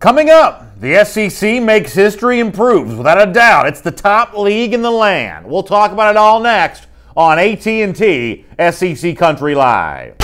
Coming up, the SEC makes history improves without a doubt. It's the top league in the land. We'll talk about it all next on AT&T SEC Country Live.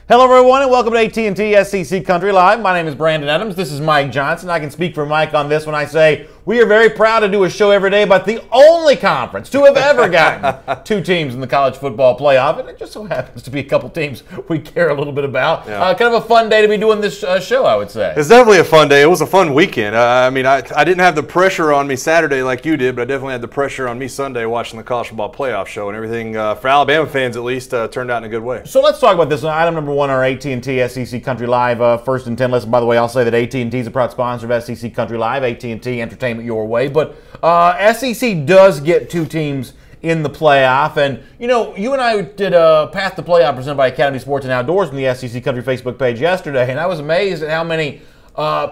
Hello everyone and welcome to AT&T SEC Country Live. My name is Brandon Adams. This is Mike Johnson. I can speak for Mike on this when I say we are very proud to do a show every day about the only conference to have ever gotten two teams in the college football playoff, and it just so happens to be a couple teams we care a little bit about. Kind of a fun day to be doing this show, I would say. It's definitely a fun day. It was a fun weekend. I didn't have the pressure on me Saturday like you did, but I definitely had the pressure on me Sunday watching the college football playoff show, and everything, for Alabama fans at least, turned out in a good way. So let's talk about this. Item number one, our AT&T SEC Country Live First and 10 listen. By the way, I'll say that AT&T is a proud sponsor of SEC Country Live, AT&T Entertainment Your Way. But SEC does get two teams in the playoff. And, you know, you and I did Path to Playoff presented by Academy Sports and Outdoors on the SEC Country Facebook page yesterday. And I was amazed at how many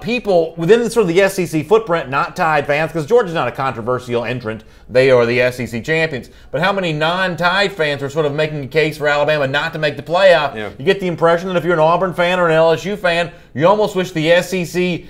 people within the sort of the SEC footprint, not Tide fans, because Georgia's not a controversial entrant. They are the SEC champions. But how many non-Tide fans are sort of making a case for Alabama not to make the playoff? Yeah. You get the impression that if you're an Auburn fan or an LSU fan, you almost wish the SEC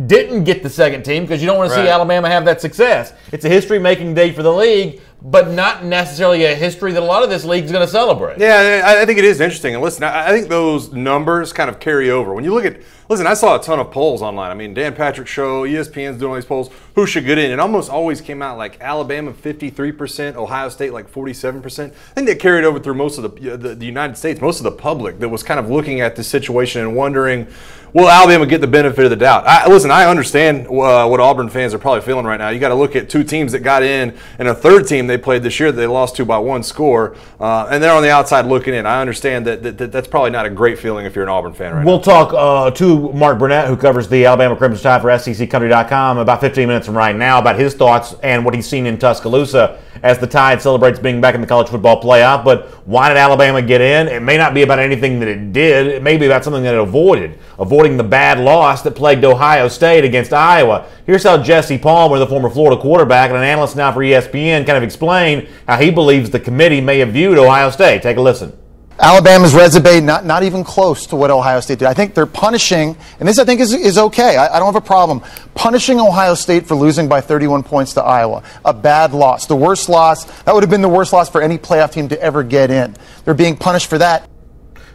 didn't get the second team because you don't want to see Alabama have that success. It's a history-making day for the league, but not necessarily a history that a lot of this league is going to celebrate. Yeah, I think it is interesting. And listen, I think those numbers kind of carry over. When you look at, listen, I saw a ton of polls online. I mean, Dan Patrick's show, ESPN's doing all these polls, who should get in. It almost always came out like Alabama 53%, Ohio State like 47%. I think that carried over through most of the United States, most of the public that was kind of looking at this situation and wondering, will Alabama get the benefit of the doubt? Listen, I understand what Auburn fans are probably feeling right now. You got to look at two teams that got in and a third team they played this year that they lost to by one score, and they're on the outside looking in. I understand that's probably not a great feeling if you're an Auburn fan right now. We'll talk to Mark Burnett, who covers the Alabama Crimson Tide for SECCountry.com, about 15 minutes from right now about his thoughts and what he's seen in Tuscaloosa as the Tide celebrates being back in the college football playoff. But why did Alabama get in? It may not be about anything that it did. It may be about something that it avoiding the bad loss that plagued Ohio State against Iowa. Here's how Jesse Palmer, the former Florida quarterback and an analyst now for ESPN, kind of explained how he believes the committee may have viewed Ohio State. Take a listen. Alabama's resume not even close to what Ohio State did. I think they're punishing, and this I think is okay. I don't have a problem punishing Ohio State for losing by 31 points to Iowa. A bad loss. The worst loss. That would have been the worst loss for any playoff team to ever get in. They're being punished for that.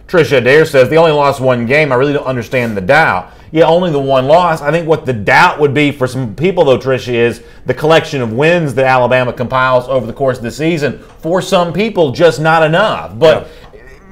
Tricia Adair says, they only lost one game. I really don't understand the doubt. Yeah, only the one loss. I think what the doubt would be for some people, though, Tricia, is the collection of wins that Alabama compiles over the course of the season. For some people, just not enough. But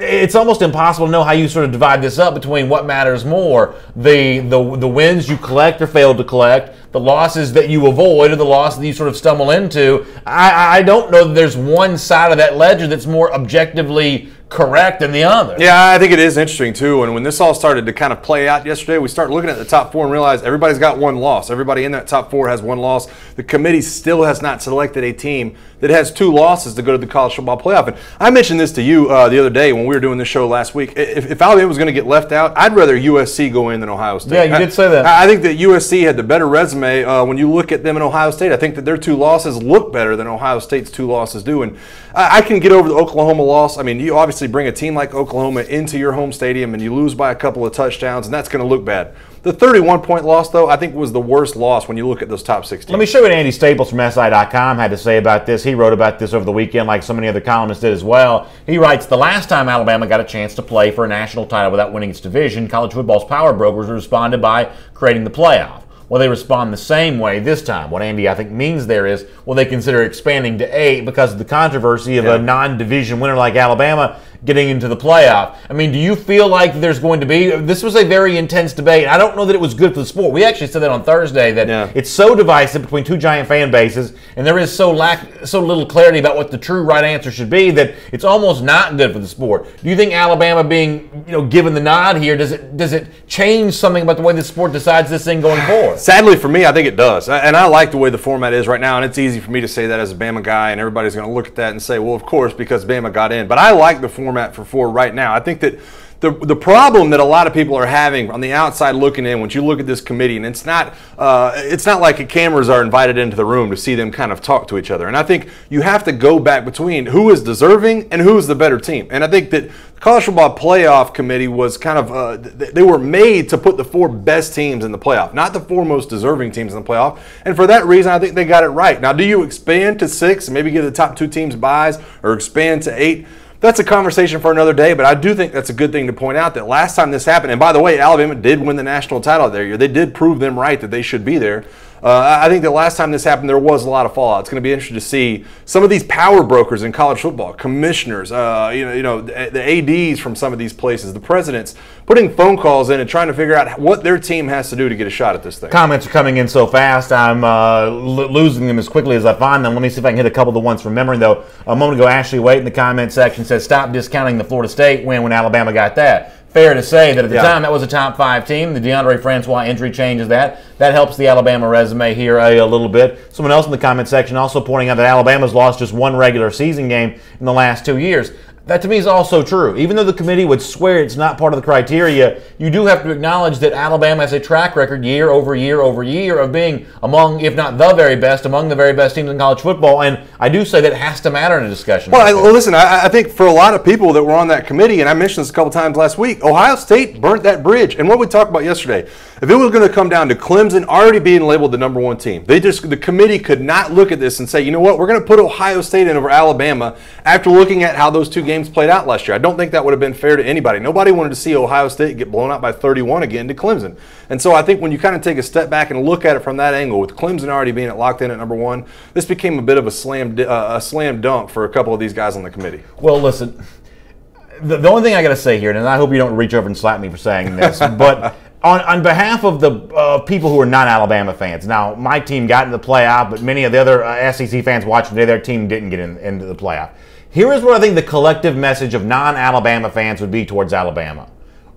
it's almost impossible to know how you sort of divide this up between what matters more, the wins you collect or fail to collect, the losses that you avoid, or the losses that you sort of stumble into. I don't know that there's one side of that ledger that's more objectively correct than the other. Yeah, I think it is interesting too. And when this all started to kind of play out yesterday, we start looking at the top four and realize everybody's got one loss. Everybody in that top four has one loss. The committee still has not selected a team that has two losses to go to the college football playoff. And I mentioned this to you the other day when we were doing this show last week. If Alabama was going to get left out, I'd rather USC go in than Ohio State. Yeah, you did say that. I think that USC had the better resume when you look at them in Ohio State. I think that their two losses look better than Ohio State's two losses do. And I can get over the Oklahoma loss. I mean, you obviously bring a team like Oklahoma into your home stadium and you lose by a couple of touchdowns, and that's going to look bad. The 31-point loss, though, I think was the worst loss when you look at those top 16. Let me show you what Andy Staples from SI.com had to say about this. He wrote about this over the weekend like so many other columnists did as well. He writes, the last time Alabama got a chance to play for a national title without winning its division, college football's power brokers responded by creating the playoff. Well, they respond the same way this time. What Andy, I think, means there is, well, they consider expanding to 8 because of the controversy of a non-division winner like Alabama getting into the playoff. I mean, do you feel like there's going to be, this was a very intense debate. I don't know that it was good for the sport. We actually said that on Thursday, that it's so divisive between two giant fan bases, and there is so little clarity about what the true right answer should be that it's almost not good for the sport. Do you think Alabama being, given the nod here, does it change something about the way the sport decides this thing going forward? Sadly for me, I think it does. And I like the way the format is right now, and it's easy for me to say that as a Bama guy, and everybody's going to look at that and say, well, of course, because Bama got in. But I like the format for 4 right now. I think that the problem that a lot of people are having on the outside looking in, once you look at this committee, and it's not like cameras are invited into the room to see them kind of talk to each other. And I think you have to go back between who is deserving and who is the better team. And I think that the College Football Playoff Committee was kind of they were made to put the 4 best teams in the playoff, not the 4 most deserving teams in the playoff. And for that reason, I think they got it right. Now, do you expand to 6 and maybe give the top 2 teams buys, or expand to 8? That's a conversation for another day, but I do think that's a good thing to point out that last time this happened, and by the way, Alabama did win the national title that year. They did prove them right that they should be there. I think the last time this happened, there was a lot of fallout. It's going to be interesting to see some of these power brokers in college football, commissioners, the ADs from some of these places, the presidents, putting phone calls in and trying to figure out what their team has to do to get a shot at this thing. Comments are coming in so fast, I'm losing them as quickly as I find them. Let me see if I can hit a couple of the ones from memory, though. A moment ago, Ashley Waite in the comment section says, stop discounting the Florida State win when Alabama got that. Fair to say that at the time that was a top 5 team. The DeAndre Francois injury changes that. That helps the Alabama resume here a little bit. Someone else in the comment section also pointing out that Alabama's lost just 1 regular season game in the last 2 years. That to me is also true. Even though the committee would swear it's not part of the criteria, you do have to acknowledge that Alabama has a track record year over year over year of being among, if not the very best, among the very best teams in college football. And I do say that it has to matter in a discussion. Well, listen, I think for a lot of people that were on that committee, and I mentioned this a couple times last week, Ohio State burnt that bridge. And what we talked about yesterday, if it was going to come down to Clemson already being labeled the number 1 team, the committee could not look at this and say, you know what, we're going to put Ohio State in over Alabama after looking at how those 2 games played out last year. I don't think that would have been fair to anybody. Nobody wanted to see Ohio State get blown out by 31 again to Clemson. And so I think when you kind of take a step back and look at it from that angle, with Clemson already being locked in at number 1, this became a bit of a slam dunk for a couple of these guys on the committee. Well, listen, the only thing I got to say here, and I hope you don't reach over and slap me for saying this, but on behalf of the people who are not Alabama fans, now my team got into the playoff, but many of the other SEC fans watching today, their team didn't get into the playoff. Here is what I think the collective message of non-Alabama fans would be towards Alabama.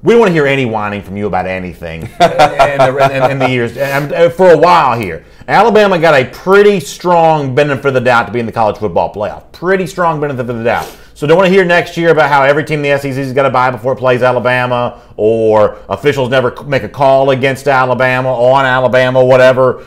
We don't want to hear any whining from you about anything in the years. And for a while here, Alabama got a pretty strong benefit of the doubt to be in the college football playoff. Pretty strong benefit of the doubt. So don't want to hear next year about how every team in the SEC has got to buy before it plays Alabama, or officials never make a call against Alabama, on Alabama, whatever.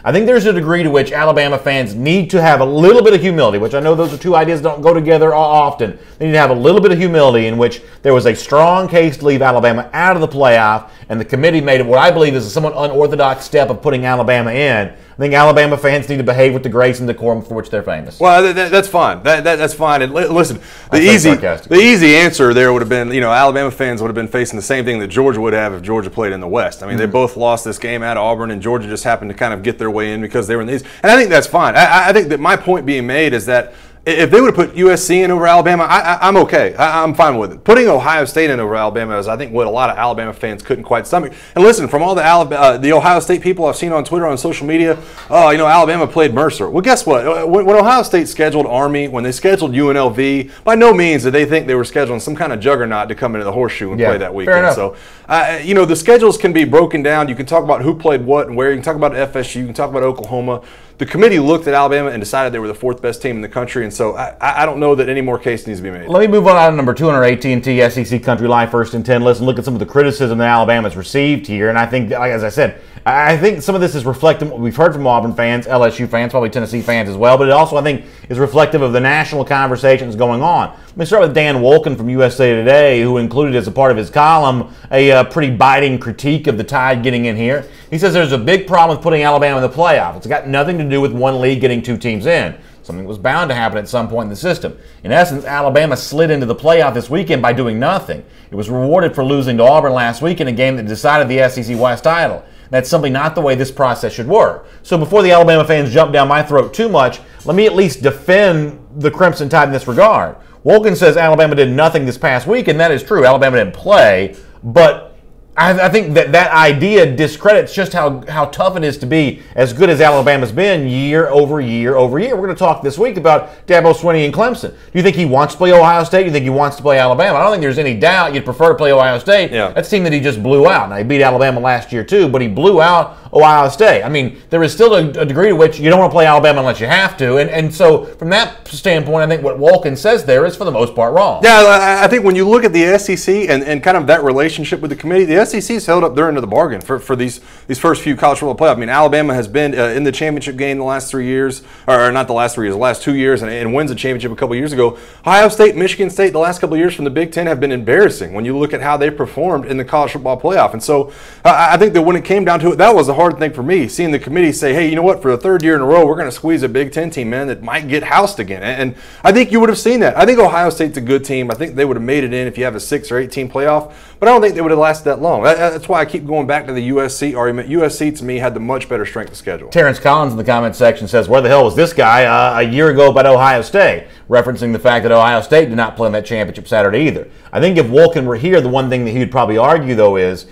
I think there's a degree to which Alabama fans need to have a little bit of humility, which I know those are 2 ideas that don't go together often. They need to have a little bit of humility in which there was a strong case to leave Alabama out of the playoff, and the committee made it what I believe is a somewhat unorthodox step of putting Alabama in. I think Alabama fans need to behave with the grace and decorum for which they're famous. Well, that's fine. That's fine. And listen, the easy answer there would have been, Alabama fans would have been facing the same thing that Georgia would have if Georgia played in the West. I mean, they both lost this game at Auburn, and Georgia just happened to kind of get their way in because they were in these. And I think that's fine. I think that my point being made is that if they would have put USC in over Alabama, I'm okay. I'm fine with it. Putting Ohio State in over Alabama is, I think, what a lot of Alabama fans couldn't quite stomach. And listen, from all the Ohio State people I've seen on Twitter, on social media, Alabama played Mercer. Well, guess what? When Ohio State scheduled Army, when they scheduled UNLV, by no means did they think they were scheduling some kind of juggernaut to come into the horseshoe and play that weekend. So, the schedules can be broken down. You can talk about who played what and where. You can talk about FSU. You can talk about Oklahoma. The committee looked at Alabama and decided they were the 4th best team in the country, and so I don't know that any more case needs to be made. Let me move on to item number 2 on our AT&T SEC Country Live 1st and 10 list and look at some of the criticism that Alabama's received here. And I think, as I said, I think some of this is reflective of what we've heard from Auburn fans, LSU fans, probably Tennessee fans as well, but it also, I think, is reflective of the national conversations going on. Let me start with Dan Wolken from USA Today, who included as a part of his column a pretty biting critique of the Tide getting in here. He says there's a big problem with putting Alabama in the playoff. It's got nothing to do with one league getting 2 teams in. Something was bound to happen at some point in the system. In essence, Alabama slid into the playoff this weekend by doing nothing. It was rewarded for losing to Auburn last week in a game that decided the SEC West title. That's simply not the way this process should work. So before the Alabama fans jump down my throat too much, let me at least defend the Crimson Tide in this regard. Wolken says Alabama did nothing this past week, and that is true. Alabama didn't play, but I think that idea discredits just how tough it is to be as good as Alabama's been year over year over year. We're going to talk this week about Dabo Swinney and Clemson. Do you think he wants to play Ohio State? Do you think he wants to play Alabama? I don't think there's any doubt you'd prefer to play Ohio State. Yeah. That's a team that he just blew out. Now, he beat Alabama last year too, but he blew out Ohio State. I mean, there is still a degree to which you don't want to play Alabama unless you have to. And so from that standpoint, I think what Wolken says there is for the most part wrong. Yeah, I think when you look at the SEC and kind of that relationship with the committee, the SEC's held up their end of the bargain for these first few college football playoffs. I mean, Alabama has been in the championship game the last 3 years, or not the last 3 years, the last 2 years, and wins the championship a couple years ago. Ohio State, Michigan State, the last couple of years from the Big Ten have been embarrassing when you look at how they performed in the college football playoff. And so I think that when it came down to it, that was the hard thing for me, seeing the committee say, hey, you know what, for the third year in a row, we're going to squeeze a Big Ten team in that might get housed again. And I think you would have seen that. I think Ohio State's a good team. I think they would have made it in if you have a 6 or 8 team playoff, but I don't think they would have lasted that long. That's why I keep going back to the USC argument. USC, to me, had the much better strength of schedule. Terrence Collins in the comment section says, where the hell was this guy a year ago about Ohio State? Referencing the fact that Ohio State did not play in that championship Saturday either. I think if Wolken were here, the one thing that he would probably argue, though, is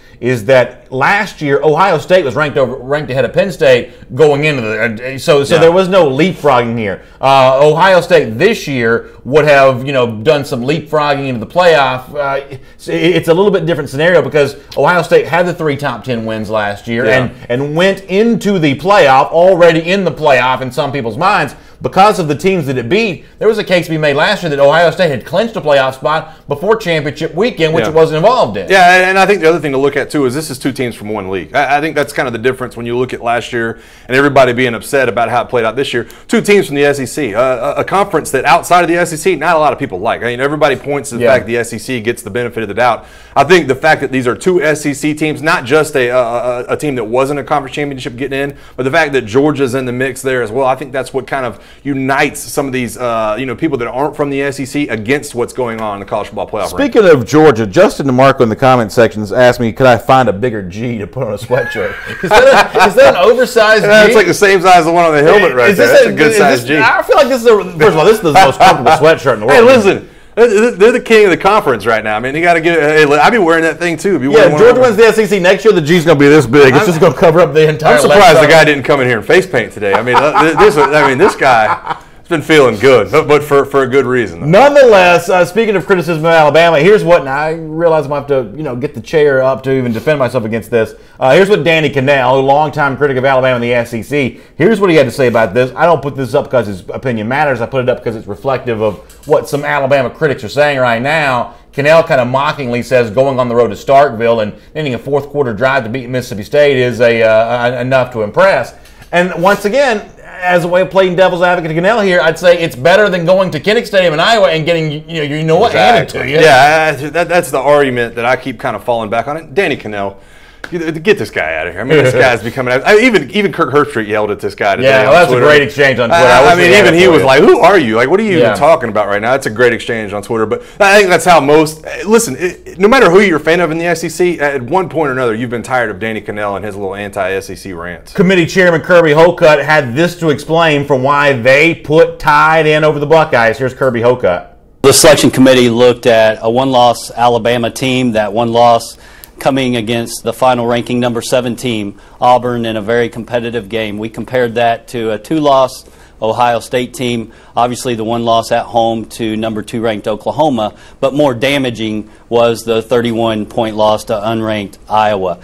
that last year Ohio State was ranked ahead of Penn State going into the so there was no leapfrogging here. Ohio State this year would have done some leapfrogging into the playoff. It's a little bit different scenario because Ohio State had the 3 top 10 wins last year and went into the playoff already in the playoff in some people's minds. Because of the teams that it beat, there was a case to be made last year that Ohio State had clinched a playoff spot before championship weekend, which it wasn't involved in. Yeah, and I think the other thing to look at, too, is this is 2 teams from one league. I think that's kind of the difference when you look at last year and everybody being upset about how it played out this year. 2 teams from the SEC, a conference that outside of the SEC, not a lot of people like. I mean, everybody points to the fact the SEC gets the benefit of the doubt. I think the fact that these are 2 SEC teams, not just a team that wasn't a conference championship getting in, but the fact that Georgia's in the mix there as well, I think that's what kind of unites some of these people that aren't from the SEC against what's going on in the college football playoff. Speaking of Georgia, Justin DeMarco in the comment sections asked me, could I find a bigger G to put on a sweatshirt? Is that an oversized G? It's like the same size as the one on the helmet right there. That's a good size G. I feel like this is the most comfortable sweatshirt in the world. Hey, listen. They're the king of the conference right now. I mean, you got to get. Hey, I'd be wearing that thing too. Yeah, Georgia wins the SEC next year. The G's going to be this big. It's just going to cover up the entire. I'm surprised the guy didn't come in here in face paint today. I mean, this guy. Been feeling good, but for a good reason, though. Nonetheless, speaking of criticism of Alabama, here's what, and I realize I'm going to have to get the chair up to even defend myself against this. Here's what Danny Cannell, a longtime critic of Alabama in the SEC, here's what he had to say about this. I don't put this up because his opinion matters. I put it up because it's reflective of what some Alabama critics are saying right now. Cannell kind of mockingly says going on the road to Starkville and ending a fourth quarter drive to beat Mississippi State is enough to impress. And once again, as a way of playing devil's advocate to Cannell here, I'd say it's better than going to Kinnick Stadium in Iowa and getting handed to you. Yeah, that's the argument that I keep kind of falling back on it. Danny Cannell, get this guy out of here. I mean, this guy's becoming. Even Kirk Herbstreit yelled at this guy today. Yeah, that's a great exchange on Twitter. I mean, even he was like, "Who are you? Like, what are you even talking about right now?" It's a great exchange on Twitter. But I think that's how most listen. No matter who you're a fan of in the SEC, at one point or another, you've been tired of Danny Cannell and his little anti-SEC rants. Committee Chairman Kirby Hocutt had this to explain for why they put Tide in over the Buckeyes. Here's Kirby Hocutt. The selection committee looked at a one-loss Alabama team, that one loss coming against the final ranking number 7 team, Auburn, in a very competitive game. We compared that to a 2-loss Ohio State team, obviously the one loss at home to number 2 ranked Oklahoma, but more damaging was the 31-point loss to unranked Iowa.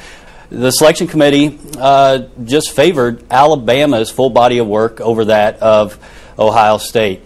The selection committee just favored Alabama's full body of work over that of Ohio State.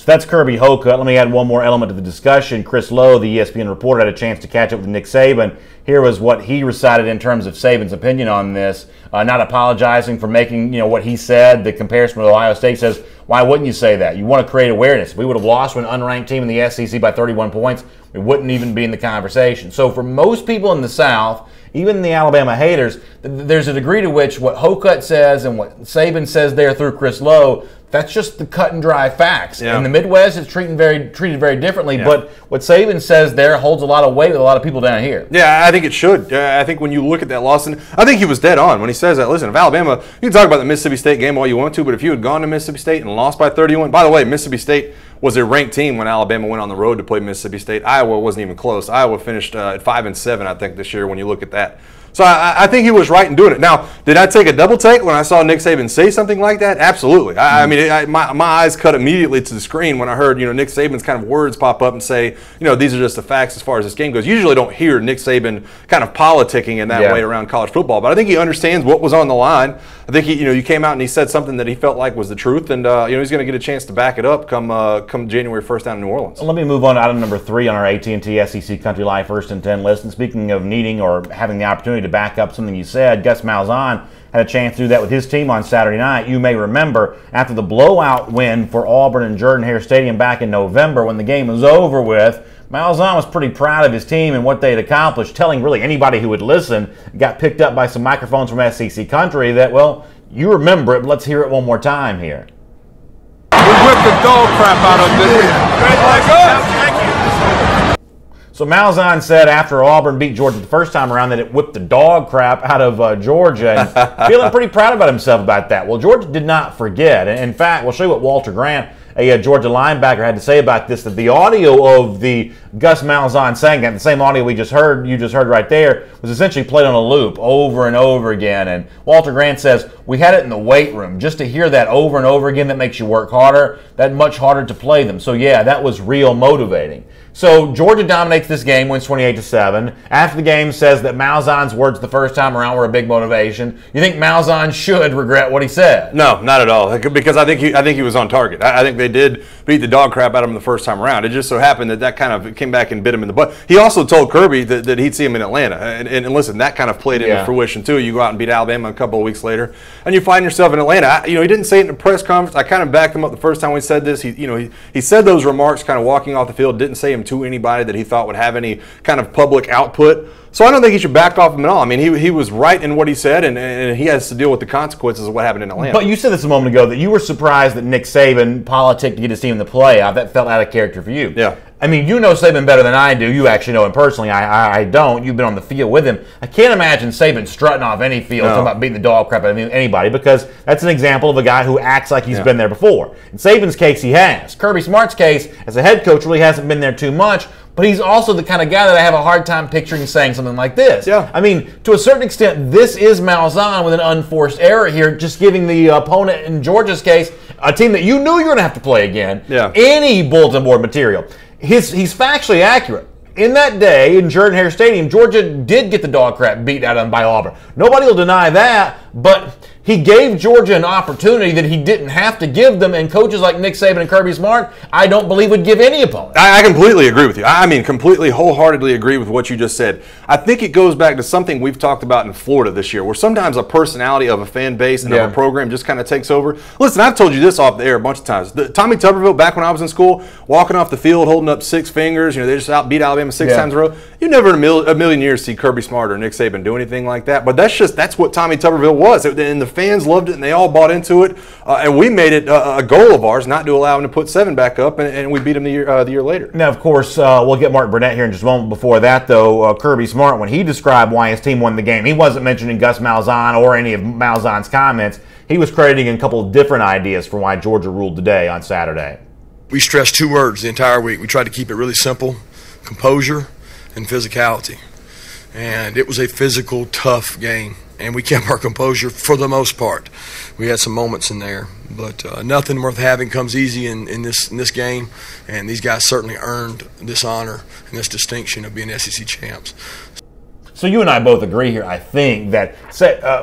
That's Kirby Hocutt. Let me add one more element to the discussion. Chris Lowe, the ESPN reporter, had a chance to catch up with Nick Saban. Here was what he recited in terms of Saban's opinion on this. Not apologizing for making what he said. The comparison with Ohio State says, why wouldn't you say that? You want to create awareness. If we would have lost to an unranked team in the SEC by 31 points, we wouldn't even be in the conversation. So for most people in the South, even the Alabama haters, there's a degree to which what Hocutt says and what Saban says there through Chris Lowe, that's just the cut and dry facts. In the Midwest, it's treated very differently. But what Saban says there holds a lot of weight with a lot of people down here. Yeah, I think it should. I think when you look at that loss, and I think he was dead on when he says that. Listen, if Alabama, you can talk about the Mississippi State game all you want to, but if you had gone to Mississippi State and lost by 31, by the way, Mississippi State was a ranked team when Alabama went on the road to play Mississippi State. Iowa wasn't even close. Iowa finished at 5-7, I think, this year when you look at that. So I think he was right in doing it. Now, did I take a double take when I saw Nick Saban say something like that? Absolutely. I mean, my eyes cut immediately to the screen when I heard, Nick Saban's kind of words pop up and say, these are just the facts as far as this game goes. You usually don't hear Nick Saban kind of politicking in that way around college football, but I think he understands what was on the line. I think he came out and he said something that he felt like was the truth, and he's going to get a chance to back it up come January 1st down in New Orleans. Let me move on to item number 3 on our AT&T SEC Country Live First and 10 list. And speaking of needing or having the opportunity to back up something you said, Gus Malzahn had a chance to do that with his team on Saturday night. You may remember after the blowout win for Auburn in Jordan-Hare Stadium back in November, when the game was over with, Malzahn was pretty proud of his team and what they had accomplished, telling really anybody who would listen, got picked up by some microphones from SEC Country that, well, you remember it, but let's hear it one more time here. We whipped the dog crap out of this. So Malzahn said after Auburn beat Georgia the first time around that it whipped the dog crap out of Georgia, and feeling pretty proud about himself about that. Well, Georgia did not forget. In fact, we'll show you what Walter Grant, a Georgia linebacker, had to say about this, that the audio of the Gus Malzahn saying that, the same audio you just heard right there, was essentially played on a loop over and over again. And Walter Grant says, we had it in the weight room. Just to hear that over and over again, that makes you work harder. That much harder to play them. So yeah, that was real motivating. So Georgia dominates this game, wins 28-7. After the game, says that Malzahn's words the first time around were a big motivation. You think Malzahn should regret what he said? No, not at all. Because I think he was on target. I think they did beat the dog crap out of him the first time around. It just so happened that kind of came back and bit him in the butt. He also told Kirby that he'd see him in Atlanta. And listen, that kind of played into fruition too. You go out and beat Alabama a couple of weeks later, and you find yourself in Atlanta. He didn't say it in a press conference. I kind of backed him up the first time we said this. He said those remarks kind of walking off the field. Didn't say them to anybody that he thought would have any kind of public output. So I don't think he should back off him at all. I mean, he was right in what he said, and he has to deal with the consequences of what happened in Atlanta. But you said this a moment ago, that you were surprised that Nick Saban politicked to get his team in the playoff. That felt out of character for you. Yeah. I mean, you know Saban better than I do. You actually know him personally. I don't. You've been on the field with him. I can't imagine Saban strutting off any field talking about beating the dog crap out of anybody, because that's an example of a guy who acts like he's been there before. In Saban's case, he has. Kirby Smart's case, as a head coach, really hasn't been there too much, but he's also the kind of guy that I have a hard time picturing saying something like this. Yeah. I mean, to a certain extent, this is Malzahn with an unforced error here, just giving the opponent, in Georgia's case, a team that you knew you were going to have to play again, any bulletin board material. He's factually accurate. In that day, in Jordan-Hare Stadium, Georgia did get the dog crap beat out of them by Auburn. Nobody will deny that, but he gave Georgia an opportunity that he didn't have to give them, and coaches like Nick Saban and Kirby Smart, I don't believe would give any opponent. I completely agree with you. I mean, completely, wholeheartedly agree with what you just said. I think it goes back to something we've talked about in Florida this year, where sometimes a personality of a fan base and of a program just kind of takes over. Listen, I've told you this off the air a bunch of times. Tommy Tuberville, back when I was in school, walking off the field holding up 6 fingers, they just outbeat Alabama 6 times in a row. You never in a million years see Kirby Smart or Nick Saban do anything like that. But that's what Tommy Tuberville was. And the fans loved it, and they all bought into it. And we made it a goal of ours not to allow him to put 7 back up, and we beat him the year later. Now, of course, we'll get Martin Burnett here in just a moment. Before that, though, Kirby Smart, when he described why his team won the game, he wasn't mentioning Gus Malzahn or any of Malzahn's comments. He was crediting a couple of different ideas for why Georgia ruled today on Saturday. We stressed 2 words the entire week. We tried to keep it really simple: composure and physicality. And it was a physical, tough game, and we kept our composure for the most part. We had some moments in there, but nothing worth having comes easy in this game, and these guys certainly earned this honor and this distinction of being SEC champs. So you and I both agree here, I think, that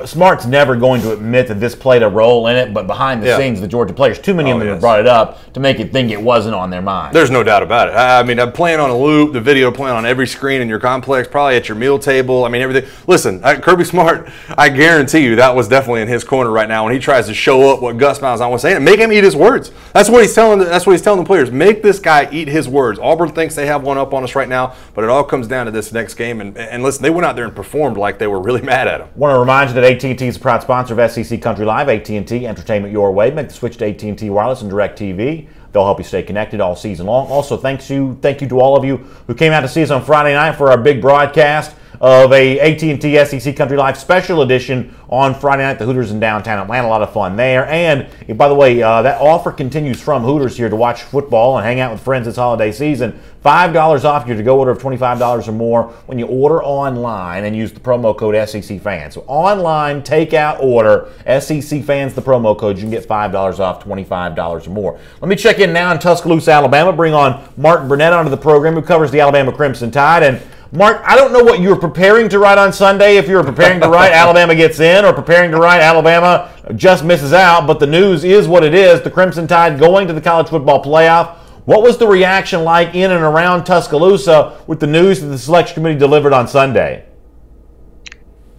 Smart's never going to admit that this played a role in it, but behind the scenes, the Georgia players, too many of them have brought it up to make it think it wasn't on their mind. There's no doubt about it. I mean, I'm playing on a loop, the video playing on every screen in your complex, probably at your meal table. I mean, everything. Listen, Kirby Smart, I guarantee you that was definitely in his corner right now when he tries to show up what Gus Malzahn was saying and make him eat his words. That's what he's telling the players. Make this guy eat his words. Auburn thinks they have one up on us right now, but it all comes down to this next game. And listen, they went out there and performed like they were really mad at him. Want to remind you that AT&T is a proud sponsor of SEC Country Live. AT&T, entertainment your way. Make the switch to AT&T Wireless and DirecTV. They'll help you stay connected all season long. Also, thank you to all of you who came out to see us on Friday night for our big broadcast of a AT&T SEC Country Live special edition on Friday night. The Hooters in downtown Atlanta, a lot of fun there. And by the way, that offer continues from Hooters here to watch football and hang out with friends this holiday season. $5 off your to-go order of $25 or more when you order online and use the promo code SEC Fans. So online, takeout, order, SEC Fans, the promo code. You can get $5 off, $25 or more. Let me check in now in Tuscaloosa, Alabama. Bring on Martin Burnett onto the program, who covers the Alabama Crimson Tide. And Mark, I don't know what you were preparing to write on Sunday, if you were preparing to write Alabama gets in or preparing to write Alabama just misses out, but the news is what it is. The Crimson Tide going to the college football playoff. What was the reaction like in and around Tuscaloosa with the news that the selection committee delivered on Sunday?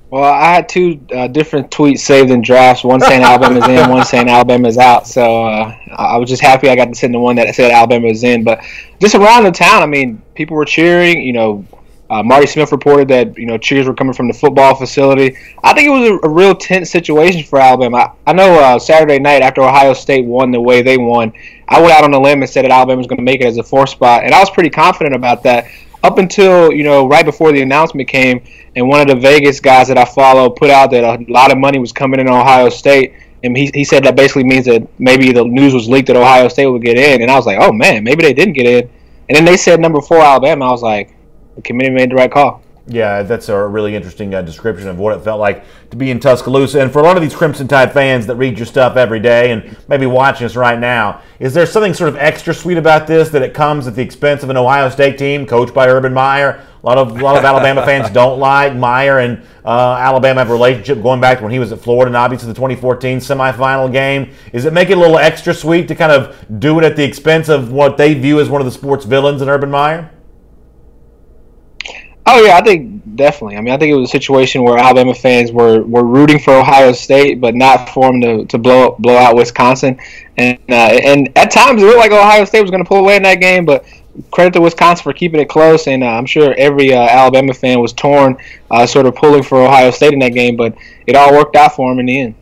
Well, I had two different tweets saved in drafts, one saying Alabama's in, one saying Alabama's out. So I was just happy I got to send the one that said Alabama's in. But just around the town, I mean, people were cheering. Marty Smith reported that, cheers were coming from the football facility. I think it was a real tense situation for Alabama. I know Saturday night after Ohio State won the way they won, I went out on a limb and said that Alabama was going to make it as a 4th spot, and I was pretty confident about that up until, right before the announcement came, and one of the Vegas guys that I follow put out that a lot of money was coming in on Ohio State, and he said that basically means that maybe the news was leaked that Ohio State would get in, and I was like, oh man, maybe they didn't get in. And then they said number 4 Alabama. I was like, the committee made the right call. Yeah, that's a really interesting description of what it felt like to be in Tuscaloosa. And for a lot of these Crimson Tide fans that read your stuff every day and maybe watching us right now, is there something sort of extra sweet about this, that it comes at the expense of an Ohio State team coached by Urban Meyer? A lot of Alabama fans don't like Meyer, and Alabama have a relationship going back to when he was at Florida, and obviously the 2014 semifinal game. Does it make it a little extra sweet to kind of do it at the expense of what they view as one of the sports villains in Urban Meyer? Oh, yeah, I think definitely. I mean, I think it was a situation where Alabama fans were rooting for Ohio State, but not for them to blow out Wisconsin. And at times it looked like Ohio State was going to pull away in that game, but credit to Wisconsin for keeping it close. And I'm sure every Alabama fan was torn, sort of pulling for Ohio State in that game, but it all worked out for them in the end.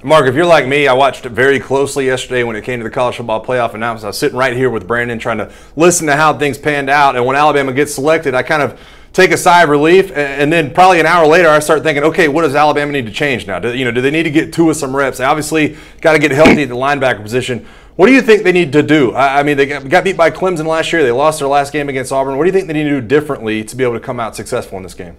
Mark, if you're like me, I watched it very closely yesterday when it came to the college football playoff announcement. I was sitting right here with Brandon trying to listen to how things panned out. And when Alabama gets selected, I kind of take a sigh of relief, and then probably an hour later, I start thinking, okay, what does Alabama need to change now? Do they need to get Tua some reps? They obviously got to get healthy at the linebacker position. What do you think they need to do? I mean, they got beat by Clemson last year. They lost their last game against Auburn. What do you think they need to do differently to be able to come out successful in this game?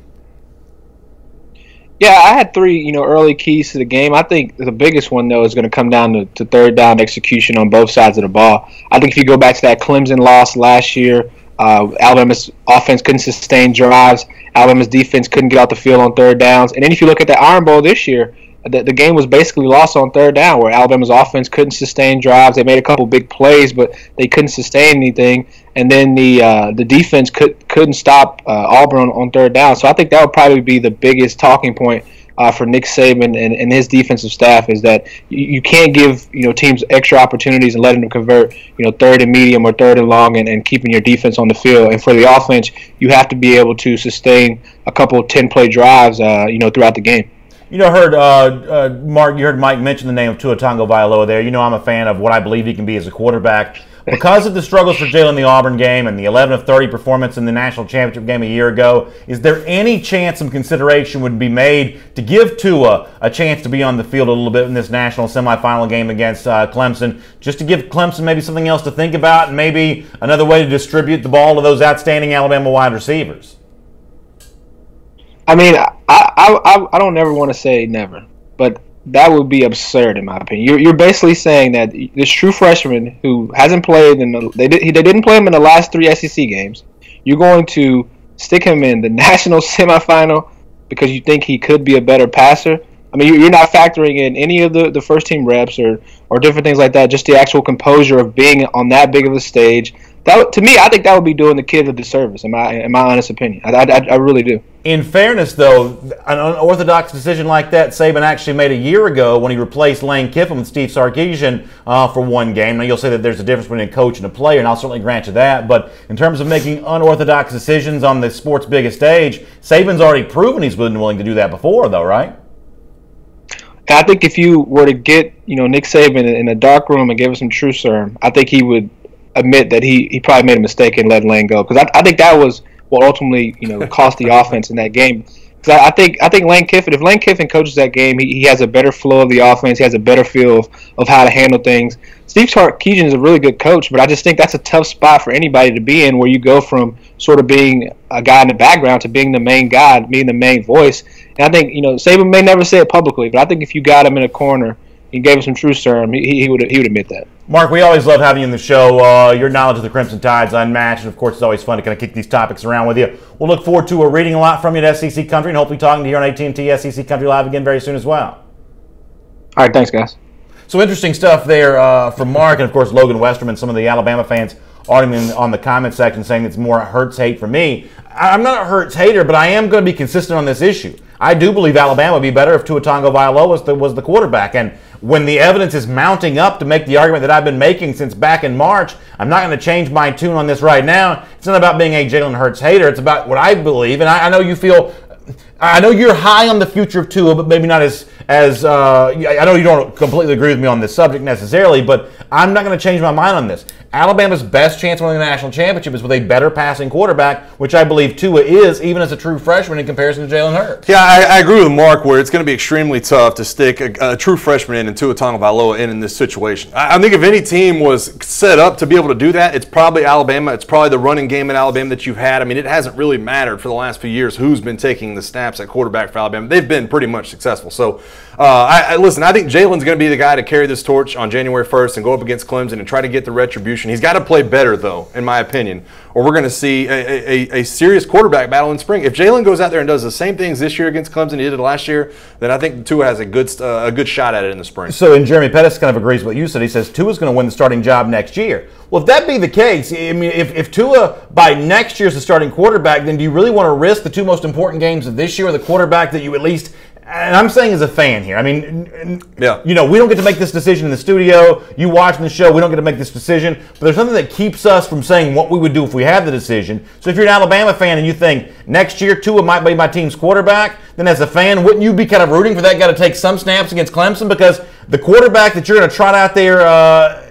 Yeah, I had 3, early keys to the game. I think the biggest one, though, is going to come down to third down execution on both sides of the ball. I think if you go back to that Clemson loss last year, Alabama's offense couldn't sustain drives. Alabama's defense couldn't get out the field on third downs. And then if you look at the Iron Bowl this year, the game was basically lost on third down, where Alabama's offense couldn't sustain drives. They made a couple big plays, but they couldn't sustain anything. And then the defense couldn't stop Auburn on third down. So I think that would probably be the biggest talking point for Nick Saban and his defensive staff, is that you can't give teams extra opportunities and letting them convert third and medium or third and long and keeping your defense on the field. And for the offense, you have to be able to sustain a couple 10-play drives throughout the game. Mark, you heard Mike mention the name of Tua Tagovailoa there. I'm a fan of what I believe he can be as a quarterback. Because of the struggles for Jalen in the Auburn game and the 11 of 30 performance in the national championship game a year ago, is there any chance some consideration would be made to give Tua a chance to be on the field a little bit in this national semifinal game against Clemson, just to give Clemson maybe something else to think about and maybe another way to distribute the ball to those outstanding Alabama wide receivers? I mean, I don't ever want to say never, but that would be absurd in my opinion. You're basically saying that this true freshman who hasn't played they didn't play him in the last 3 SEC games. You're going to stick him in the national semifinal because you think he could be a better passer. I mean, you're not factoring in any of the first team reps or different things like that. Just the actual composure of being on that big of a stage. That, to me, I think that would be doing the kid a disservice. In my honest opinion, I really do. In fairness, though, an unorthodox decision like that Saban actually made a year ago when he replaced Lane Kiffin with Steve Sarkisian for one game. Now, you'll say that there's a difference between a coach and a player, and I'll certainly grant you that. But in terms of making unorthodox decisions on the sport's biggest stage, Saban's already proven he's willing to do that before, though, right? I think if you were to get Nick Saban in a dark room and give him some truth serum, I think he would admit that he probably made a mistake in letting Lane go, because I think that was will ultimately, cost the offense in that game. Because I think Lane Kiffin, if Lane Kiffin coaches that game, he has a better flow of the offense. He has a better feel of how to handle things. Steve Sarkisian is a really good coach, but I just think that's a tough spot for anybody to be in, where you go from sort of being a guy in the background to being the main guy, being the main voice. And I think, Saban may never say it publicly, but I think if you got him in a corner, you gave him some truth serum, he would admit that. Mark, we always love having you on the show. Your knowledge of the Crimson Tide's unmatched, and of course, it's always fun to kind of kick these topics around with you. We'll look forward to reading a lot from you at SEC Country, and hopefully talking to you on AT&T SEC Country Live again very soon as well. All right, thanks, guys. So interesting stuff there from Mark, and of course, Logan Westerman. Some of the Alabama fans arguing on the comment section saying it's more Hurts hate for me. I'm not a Hurts hater, but I am going to be consistent on this issue. I do believe Alabama would be better if Tua Tagovailoa was the quarterback. And when the evidence is mounting up to make the argument that I've been making since back in March, I'm not going to change my tune on this right now. It's not about being a Jalen Hurts hater. It's about what I believe. And I know you feel, I know you're high on the future of Tua, but maybe not as I know you don't completely agree with me on this subject necessarily, but I'm not going to change my mind on this. Alabama's best chance of winning the national championship is with a better passing quarterback, which I believe Tua is, even as a true freshman in comparison to Jalen Hurts. Yeah, I agree with Mark where it's going to be extremely tough to stick a true freshman in and Tua Tagovailoa in this situation. I think if any team was set up to be able to do that, it's probably Alabama. It's probably the running game in Alabama that you've had. I mean, it hasn't really mattered for the last few years who's been taking the snaps at quarterback for Alabama. They've been pretty much successful. So, listen, I think Jalen's going to be the guy to carry this torch on January 1st and go up against Clemson and try to get the retribution. He's got to play better, though, in my opinion, or we're going to see a serious quarterback battle in spring. If Jalen goes out there and does the same things this year against Clemson he did last year, then I think Tua has a good shot at it in the spring. So, and Jeremy Pettis kind of agrees with what you said. He says Tua's going to win the starting job next year. Well, if that be the case, I mean, if Tua by next year is the starting quarterback, then do you really want to risk the two most important games of this year with a quarterback that you at least, and I'm saying as a fan here, I mean, yeah, we don't get to make this decision in the studio. You watching the show, we don't get to make this decision. But there's something that keeps us from saying what we would do if we had the decision. So if you're an Alabama fan and you think next year Tua might be my team's quarterback, then as a fan, wouldn't you be kind of rooting for that guy to take some snaps against Clemson? Because the quarterback that you're going to trot out there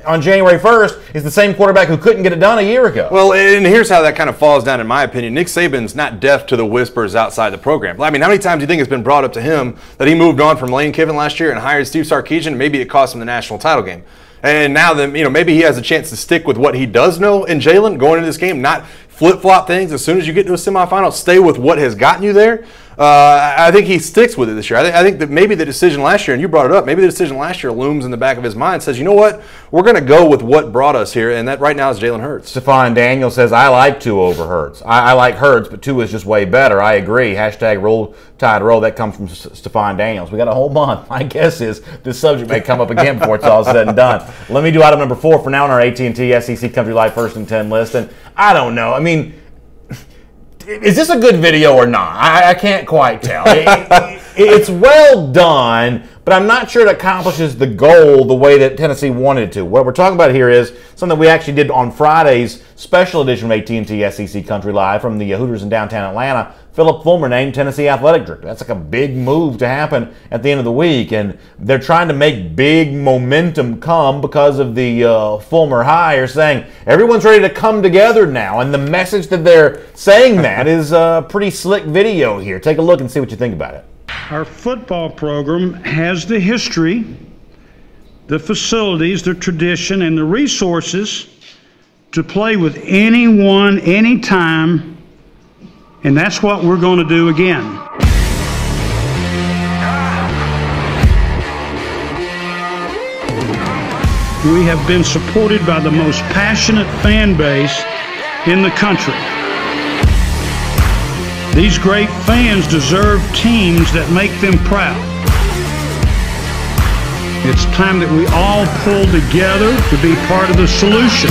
on January 1st is the same quarterback who couldn't get it done a year ago. Well, and here's how that kind of falls down in my opinion. Nick Saban's not deaf to the whispers outside the program. I mean, how many times do you think it's been brought up to him that he moved on from Lane Kiffin last year and hired Steve Sarkisian? Maybe it cost him the national title game. And now then, maybe he has a chance to stick with what he does know in Jalen going into this game, not flip-flop things. As soon as you get to a semifinal, stay with what has gotten you there. I think he sticks with it this year. I think that maybe the decision last year, and you brought it up, maybe the decision last year looms in the back of his mind, says, you know what, we're going to go with what brought us here, and that right now is Jalen Hurts. Stephon Daniel says, I like Tua over Hurts. I like Hurts, but Tua is just way better. I agree. Hashtag roll tide roll. That comes from Stephon Daniels. We got a whole month. My guess is this subject may come up again before it's all said and done. Let me do item number 4 for now on our AT&T SEC Country Live First and 10 list. And I don't know. I mean, is this a good video or not? I can't quite tell. It's well done, but I'm not sure it accomplishes the goal the way that Tennessee wanted it to. What we're talking about here is something we actually did on Friday's special edition of AT&T SEC Country Live from the Hooters in downtown Atlanta. Philip Fulmer named Tennessee Athletic Director. That's like a big move to happen at the end of the week, and they're trying to make big momentum come because of the Fulmer hire, saying everyone's ready to come together now, and the message that they're saying that is a pretty slick video here. Take a look and see what you think about it. Our football program has the history, the facilities, the tradition, and the resources to play with anyone, anytime, and that's what we're going to do again. We have been supported by the most passionate fan base in the country. These great fans deserve teams that make them proud. It's time that we all pull together to be part of the solution.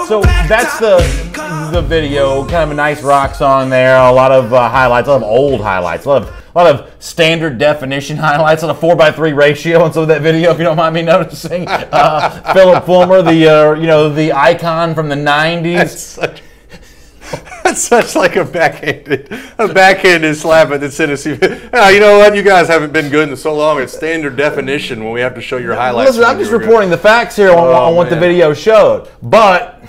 So that's the video, kind of a nice rock song there, a lot of highlights, a lot of old highlights, a lot of standard definition highlights on a 4:3 ratio on some of that video, if you don't mind me noticing. Philip Fulmer, the icon from the 90s. That's such like a backhanded slap at the Tennessee. You know what? You guys haven't been good in so long. It's standard definition when we have to show your highlights. Listen, I'm just reporting the facts here on what the video showed. But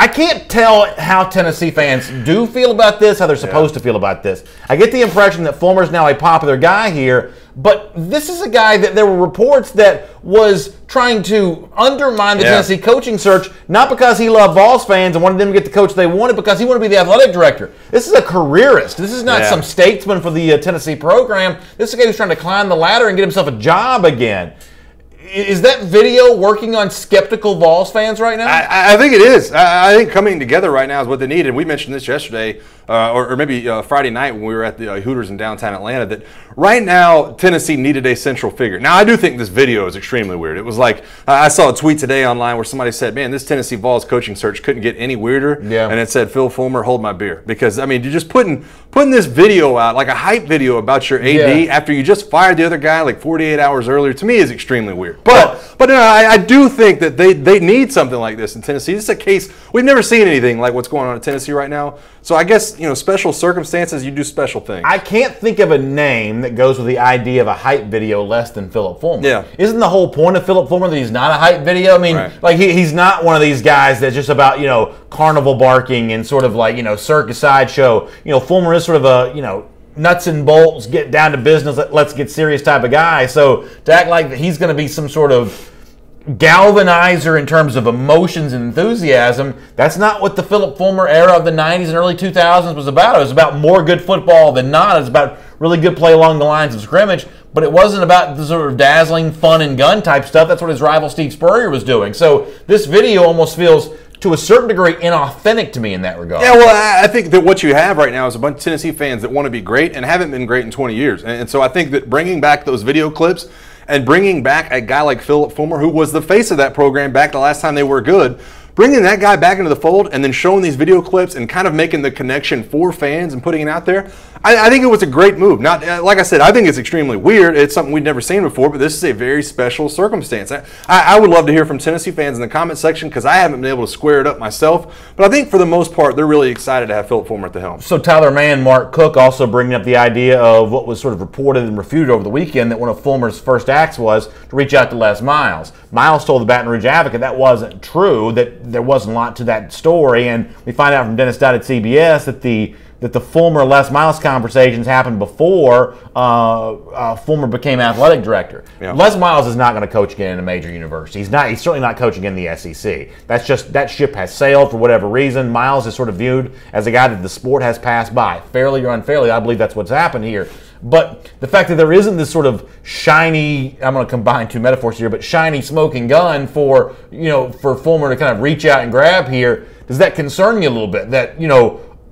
I can't tell how Tennessee fans do feel about this, how they're supposed to feel about this. I get the impression that Fulmer's now a popular guy here, but this is a guy that there were reports that was trying to undermine the Tennessee coaching search, not because he loved Vols fans and wanted them to get the coach they wanted, because he wanted to be the athletic director. This is a careerist. This is not some statesman for the Tennessee program. This is a guy who's trying to climb the ladder and get himself a job again. Is that video working on skeptical Vols fans right now? I think it is. I think coming together right now is what they need. And we mentioned this yesterday, or maybe Friday night when we were at the Hooters in downtown Atlanta, that right now Tennessee needed a central figure. Now, I do think this video is extremely weird. It was like, I saw a tweet today online where somebody said, man, this Tennessee Vols coaching search couldn't get any weirder. Yeah. And it said, Phil Fulmer, hold my beer. Because, I mean, you're just putting this video out, like a hype video about your AD after you just fired the other guy like 48 hours earlier, to me is extremely weird. But I do think that they need something like this in Tennessee. This is a case, we've never seen anything like what's going on in Tennessee right now. So I guess, special circumstances, you do special things. I can't think of a name that goes with the idea of a hype video less than Philip Fulmer. Yeah. Isn't the whole point of Philip Fulmer that he's not a hype video? I mean, like he's not one of these guys that's just about, carnival barking and sort of like, circus sideshow. Fulmer is sort of a, nuts and bolts, get down to business, let's get serious type of guy. So to act like he's going to be some sort of galvanizer in terms of emotions and enthusiasm, that's not what the Philip Fulmer era of the 90s and early 2000s was about. It was about more good football than not. It was about really good play along the lines of scrimmage, but it wasn't about the sort of dazzling fun and gun type stuff. That's what his rival Steve Spurrier was doing. So this video almost feels, to a certain degree, inauthentic to me in that regard. Yeah, well, I think that what you have right now is a bunch of Tennessee fans that want to be great and haven't been great in 20 years. And so I think that bringing back those video clips and bringing back a guy like Philip Fulmer, who was the face of that program back the last time they were good, bringing that guy back into the fold and then showing these video clips and kind of making the connection for fans and putting it out there, I think it was a great move. Not like I said, I think it's extremely weird. It's something we'd never seen before, but this is a very special circumstance. I would love to hear from Tennessee fans in the comment section because I haven't been able to square it up myself. But I think for the most part, they're really excited to have Philip Fulmer at the helm. So Tyler May and Mark Cook also bringing up the idea of what was sort of reported and refuted over the weekend, that one of Fulmer's first acts was to reach out to Les Miles. Miles told the Baton Rouge Advocate that wasn't true, that there wasn't a lot to that story. And we find out from Dennis Dodd at CBS that the Fulmer-Les Miles conversations happened before Fulmer became athletic director. Yeah. Les Miles is not going to coach again in a major university. He's certainly not coaching in the SEC. That ship has sailed for whatever reason. Miles is sort of viewed as a guy that the sport has passed by. Fairly or unfairly, I believe that's what's happened here. But the fact that there isn't this sort of shiny, I'm going to combine two metaphors here, but shiny smoking gun for Fulmer to kind of reach out and grab here, does that concern you a little bit? That,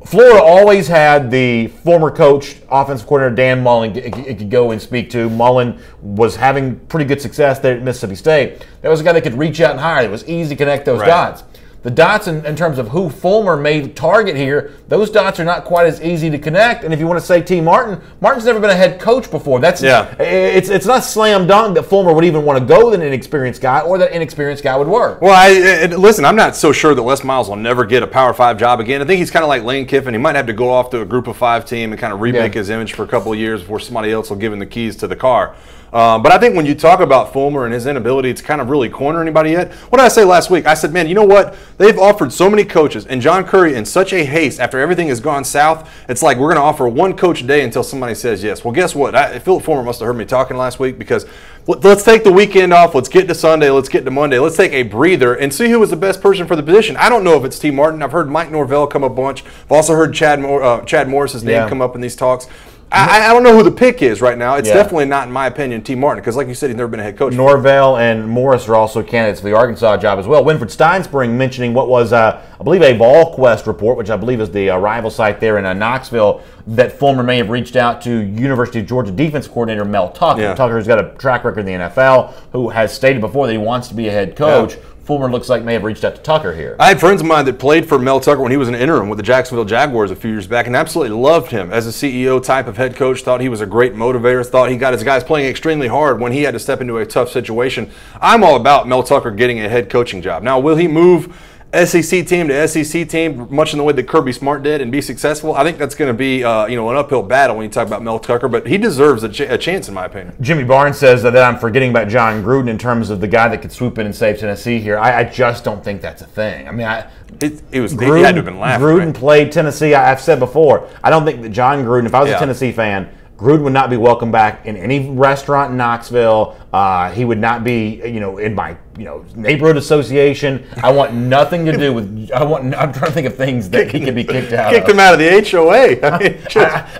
Florida always had the former coach, offensive coordinator Dan Mullen, it could go and speak to. Mullen was having pretty good success there at Mississippi State. That was a guy that could reach out and hire. It was easy to connect those dots. The dots in terms of who Fulmer made target here, those dots are not quite as easy to connect. And if you want to say T. Martin's never been a head coach before. It's not slam dunk that Fulmer would even want to go with an inexperienced guy, or that inexperienced guy would work. Well, listen, I'm not so sure that Les Miles will never get a Power 5 job again. I think he's kind of like Lane Kiffin. He might have to go off to a Group of 5 team and kind of remake his image for a couple of years before somebody else will give him the keys to the car. But I think when you talk about Fulmer and his inability to kind of really corner anybody yet, what did I say last week? I said, man, you know what? They've offered so many coaches, and John Currie in such a haste after everything has gone south, it's like we're going to offer one coach a day until somebody says yes. Well, guess what? Philip Fulmer must have heard me talking last week, because let's take the weekend off. Let's get to Sunday. Let's get to Monday. Let's take a breather and see who was the best person for the position. I don't know if it's T. Martin. I've heard Mike Norvell come up a bunch. I've also heard Chad Morris's name come up in these talks. I don't know who the pick is right now. It's definitely not, in my opinion, T. Martin, because like you said, he's never been a head coach. Norvell and Morris are also candidates for the Arkansas job as well. Winfred Steinspring mentioning what was, I believe, a VolQuest report, which I believe is the rival site there in Knoxville, that Fulmer may have reached out to University of Georgia defense coordinator Mel Tucker. Yeah. Tucker's got a track record in the NFL, who has stated before that he wants to be a head coach. Yeah. Fulmer looks like may have reached out to Tucker here. I had friends of mine that played for Mel Tucker when he was an interim with the Jacksonville Jaguars a few years back, and absolutely loved him as a CEO type of head coach, thought he was a great motivator, thought he got his guys playing extremely hard when he had to step into a tough situation. I'm all about Mel Tucker getting a head coaching job. Now, will he move SEC team to SEC team, much in the way that Kirby Smart did, and be successful. I think that's going to be an uphill battle when you talk about Mel Tucker, but he deserves a chance in my opinion. Jimmy Barnes says that I'm forgetting about John Gruden in terms of the guy that could swoop in and save Tennessee here. I just don't think that's a thing. I mean, he had to Gruden, have been laughing. Gruden right? played Tennessee. I've said before, I don't think that John Gruden, if I was a Tennessee fan, Gruden would not be welcome back in any restaurant in Knoxville. He would not be, in my, neighborhood association. I want nothing to do with. I'm trying to think of things that he could be kicked out. Kicked him out of the HOA.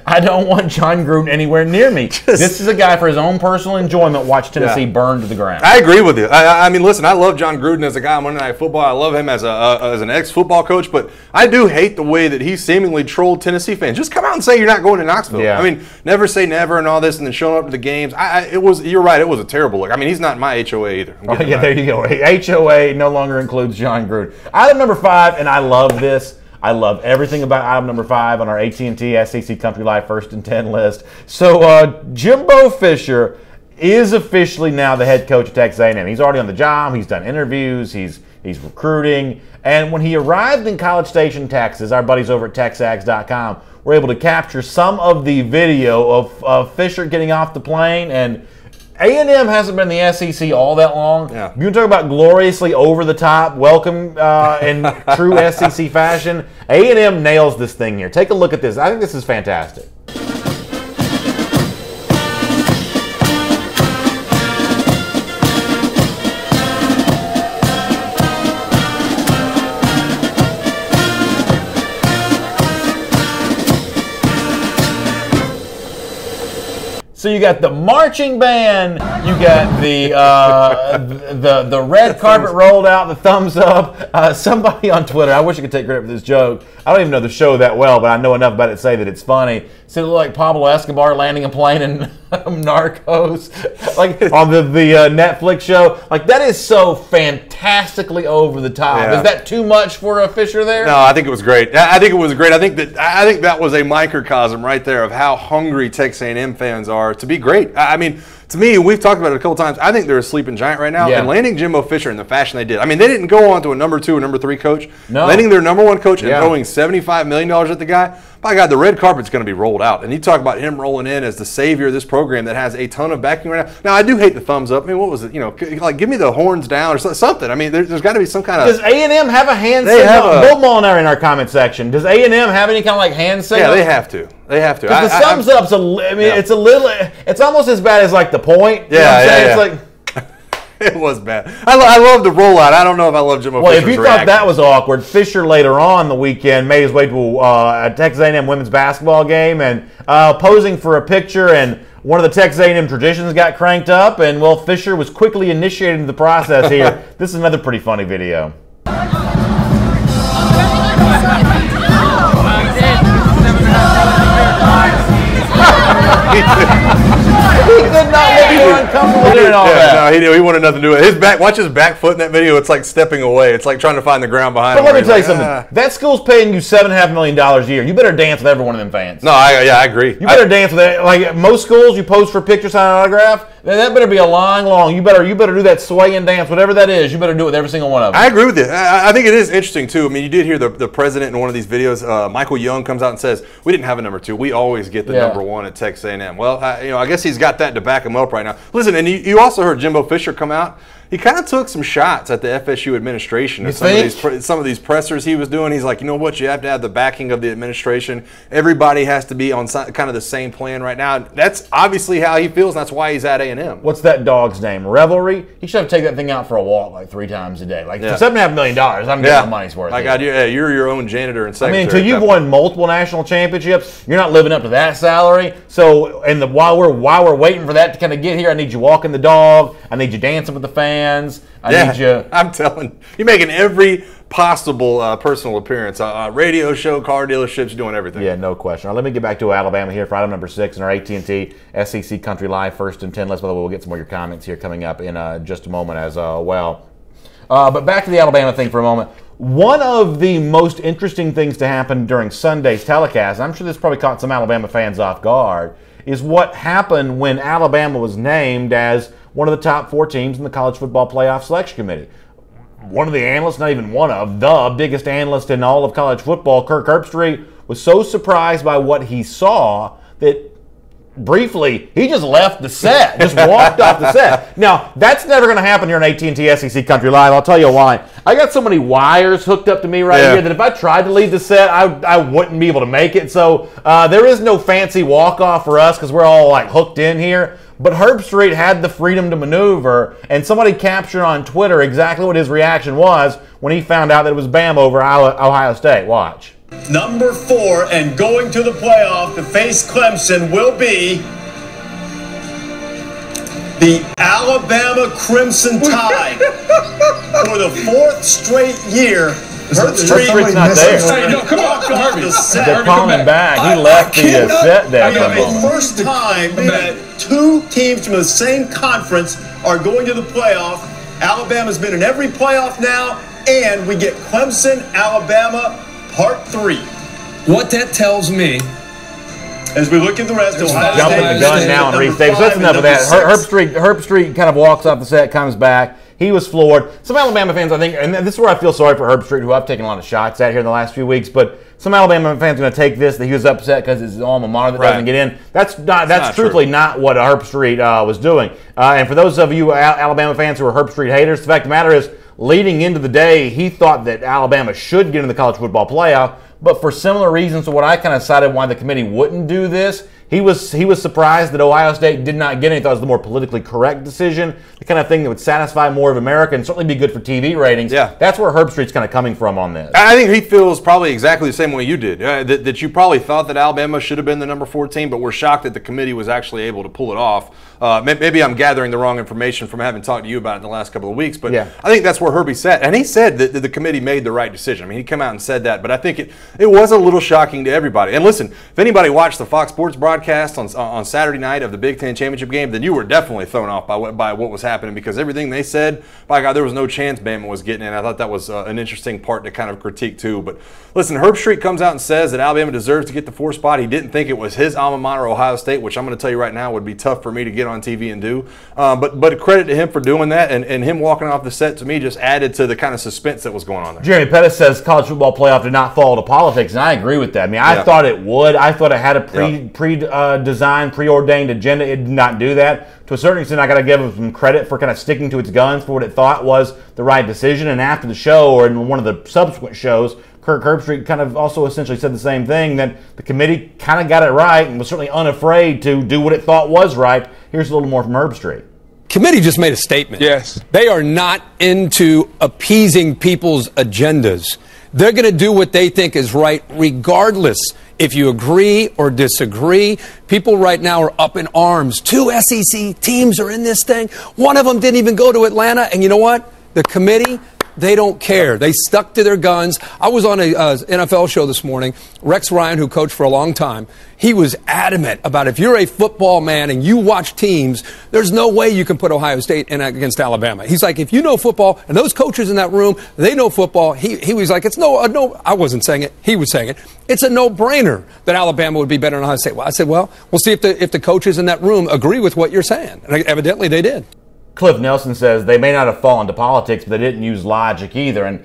I don't want John Gruden anywhere near me. This is a guy for his own personal enjoyment. Watch Tennessee burn to the ground. I agree with you. I mean, listen, I love John Gruden as a guy on Monday Night Football. I love him as an ex-football coach, but I do hate the way that he seemingly trolled Tennessee fans. Just come out and say you're not going to Knoxville. Yeah. I mean, never say never and all this, and then showing up to the games. You're right. It was a terrible look. I mean, he's not in my HOA either. There you go. HOA no longer includes John Gruden. Item number 5, and I love this. I love everything about item number 5 on our AT&T SEC Country Life First and 10 list. So Jimbo Fisher is officially now the head coach of Texas A&M. He's already on the job. He's done interviews. He's recruiting. And when he arrived in College Station, Texas, our buddies over at TexAgs.com were able to capture some of the video of Fisher getting off the plane. And A&M hasn't been in the SEC all that long. Yeah. You can talk about gloriously over the top welcome in true SEC fashion. A&M nails this thing here. Take a look at this. I think this is fantastic. So you got the marching band, you got the red carpet rolled out, the thumbs up. Somebody on Twitter, I wish I could take credit for this joke. I don't even know the show that well, but I know enough about it to say that it's funny. So it looked like Pablo Escobar landing a plane in Narcos, like on the Netflix show. Like, that is so fantastically over the top. Yeah. Is that too much for a Fisher there? No, I think it was great. I think it was great. I think that was a microcosm right there of how hungry Texas A&M fans are to be great. I mean, to me, we've talked about it a couple times. I think they're a sleeping giant right now. Yeah. And landing Jimbo Fisher in the fashion they did. I mean, they didn't go on to a number 2 or number 3 coach. No. Landing their number 1 coach and throwing $75 million at the guy. By God, the red carpet's going to be rolled out. And you talk about him rolling in as the savior of this program that has a ton of backing right now. Now, I do hate the thumbs up. I mean, what was it? Like, give me the horns down or something. I mean, there's got to be some kind of... Does A&M have a hand signal? Bill Molnar in our comment section. Does A&M have any kind of like hand signal? Yeah, they have to. They have to. Because the thumbs up's it's a little... It's almost as bad as like the point. You know what I'm saying? It's like... It was bad. I love the rollout. I don't know if I love Jimbo Fisher's Well, if you reaction. thought that was awkward, Fisher later on the weekend made his way to a Texas A&M women's basketball game and posing for a picture, and one of the Texas A&M traditions got cranked up, and, well, Fisher was quickly initiated into the process here. This is another pretty funny video. He could not look more uncomfortable doing all that. No, he wanted nothing to do with it. His back, watch his back foot in that video. It's like stepping away. It's like trying to find the ground behind him. But let me tell you something. That school's paying you $7.5 million a year. You better dance with every one of them fans. No, I agree. You better dance with it. Like most schools, you pose for picture, sign an autograph. That better be a line long. You better do that sway and dance, whatever that is. You better do it with every single one of them. I agree with you. I think it is interesting too. I mean, you did hear the president in one of these videos. Michael Young comes out and says, "We didn't have a number 2. We always get the number 1 at Texas A&M." Well, I guess he's got that to back him up right now. Listen, and you also heard Jimbo Fisher come out. He kind of took some shots at the FSU administration. Some of these pressers he was doing. He's like, you know what? You have to have the backing of the administration. Everybody has to be on kind of the same plan right now. That's obviously how he feels, and that's why he's at A&M. What's that dog's name? Revelry? He should have taken that thing out for a walk like 3 times a day. Like for $7.5 million, I'm getting my money's worth. My God, you're your own janitor and secretary. I mean, until you've won multiple national championships, you're not living up to that salary. So, while we're waiting for that to kind of get here, I need you walking the dog. I need you dancing with the fans. I'm telling you, you're making every possible personal appearance. Radio show, car dealerships, doing everything. Yeah, no question. All right, let me get back to Alabama here for item number 6 in our AT&T SEC Country Live First and 10 list. By the way, we'll get some more of your comments here coming up in just a moment as well. But back to the Alabama thing for a moment. One of the most interesting things to happen during Sunday's telecast, and I'm sure this probably caught some Alabama fans off guard, is what happened when Alabama was named as one of the top 4 teams in the College Football Playoff Selection Committee. one of the analysts, not even one of, the biggest analyst in all of college football, Kirk Herbstreit, was so surprised by what he saw that briefly, he just left the set, just walked off the set. Now, that's never going to happen here on AT&T SEC Country Live. I'll tell you why. I got so many wires hooked up to me right here that if I tried to leave the set, I wouldn't be able to make it. So there is no fancy walk-off for us because we're all like hooked in here. But Herbstreit had the freedom to maneuver, and somebody captured on Twitter exactly what his reaction was when he found out that it was Bama over Ohio State. Watch. Number 4 and going to the playoff to face Clemson will be the Alabama Crimson Tide for the 4th straight year. Herbstreit's not there. Hey, no, come on, They're calling back. He left the set there for a moment. The first time that 2 teams from the same conference are going to the playoff. Alabama's been in every playoff now, and we get Clemson, Alabama, Part 3. What that tells me, as we look at the rest of Ohio State, jumping the gun now on Reese Davis. That's enough of that. Herbstreit kind of walks off the set, comes back. He was floored. Some Alabama fans, I think, and this is where I feel sorry for Herbstreit, who I've taken a lot of shots at here in the last few weeks, but some Alabama fans are going to take this that he was upset because it's his alma mater that doesn't get in. That's truthfully not what Herbstreit was doing. And for those of you Alabama fans who are Herbstreit haters, the fact of the matter is, leading into the day, he thought that Alabama should get into the college football playoff, but for similar reasons to what I kind of cited why the committee wouldn't do this, he was surprised that Ohio State did not get it. He thought it was the more politically correct decision, the kind of thing that would satisfy more of America and certainly be good for TV ratings. Yeah. That's where Herbstreit's kind of coming from on this. I think he feels probably exactly the same way you did, that you probably thought that Alabama should have been the number 4 team, but we're shocked that the committee was actually able to pull it off. Maybe I'm gathering the wrong information from having talked to you about it in the last couple of weeks, but I think that's where Herbie sat. And he said that the committee made the right decision. I mean, he came out and said that, but I think it was a little shocking to everybody. And listen, if anybody watched the Fox Sports broadcast on Saturday night of the Big Ten Championship game, then you were definitely thrown off by what was happening, because everything they said, by God, there was no chance Bama was getting in. I thought that was an interesting part to kind of critique too. But listen, Herbstreit comes out and says that Alabama deserves to get the 4th spot. He didn't think it was his alma mater, Ohio State, which I'm going to tell you right now would be tough for me to get on TV and do. But credit to him for doing that, and him walking off the set to me just added to the kind of suspense that was going on there. Jeremy Pettis says college football playoff did not fall to politics, and I agree with that. I mean, I thought it would. I thought it had a pre-designed, preordained agenda. It did not do that. To a certain extent, I got to give them some credit for kind of sticking to its guns for what it thought was the right decision. And after the show, or in one of the subsequent shows, Kirk Herbstreit kind of also essentially said the same thing, that the committee kind of got it right and was certainly unafraid to do what it thought was right. Here's a little more from Herbstreit. Committee just made a statement. Yes. They are not into appeasing people's agendas. They're going to do what they think is right, regardless if you agree or disagree. People right now are up in arms. 2 SEC teams are in this thing. One of them didn't even go to Atlanta. And you know what? The committee, they don't care. They stuck to their guns. I was on a NFL show this morning. Rex Ryan, who coached for a long time, he was adamant about if you're a football man and you watch teams, there's no way you can put Ohio State in against Alabama. He's like, if you know football, and those coaches in that room, they know football, he was like, it's no, I wasn't saying it, he was saying it. It's a no-brainer that Alabama would be better than Ohio State. Well, I said, well, we'll see if the coaches in that room agree with what you're saying. And evidently they did. Cliff Nelson says they may not have fallen to politics, but they didn't use logic either. And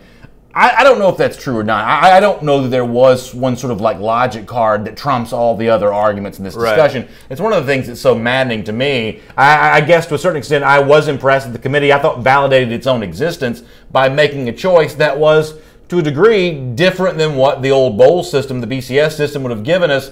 I don't know if that's true or not. I don't know that there was one sort of like logic card that trumps all the other arguments in this discussion. It's one of the things that's so maddening to me. I guess to a certain extent I was impressed that the committee, I thought, validated its own existence by making a choice that was, to a degree, different than what the old bowl system, the BCS system, would have given us.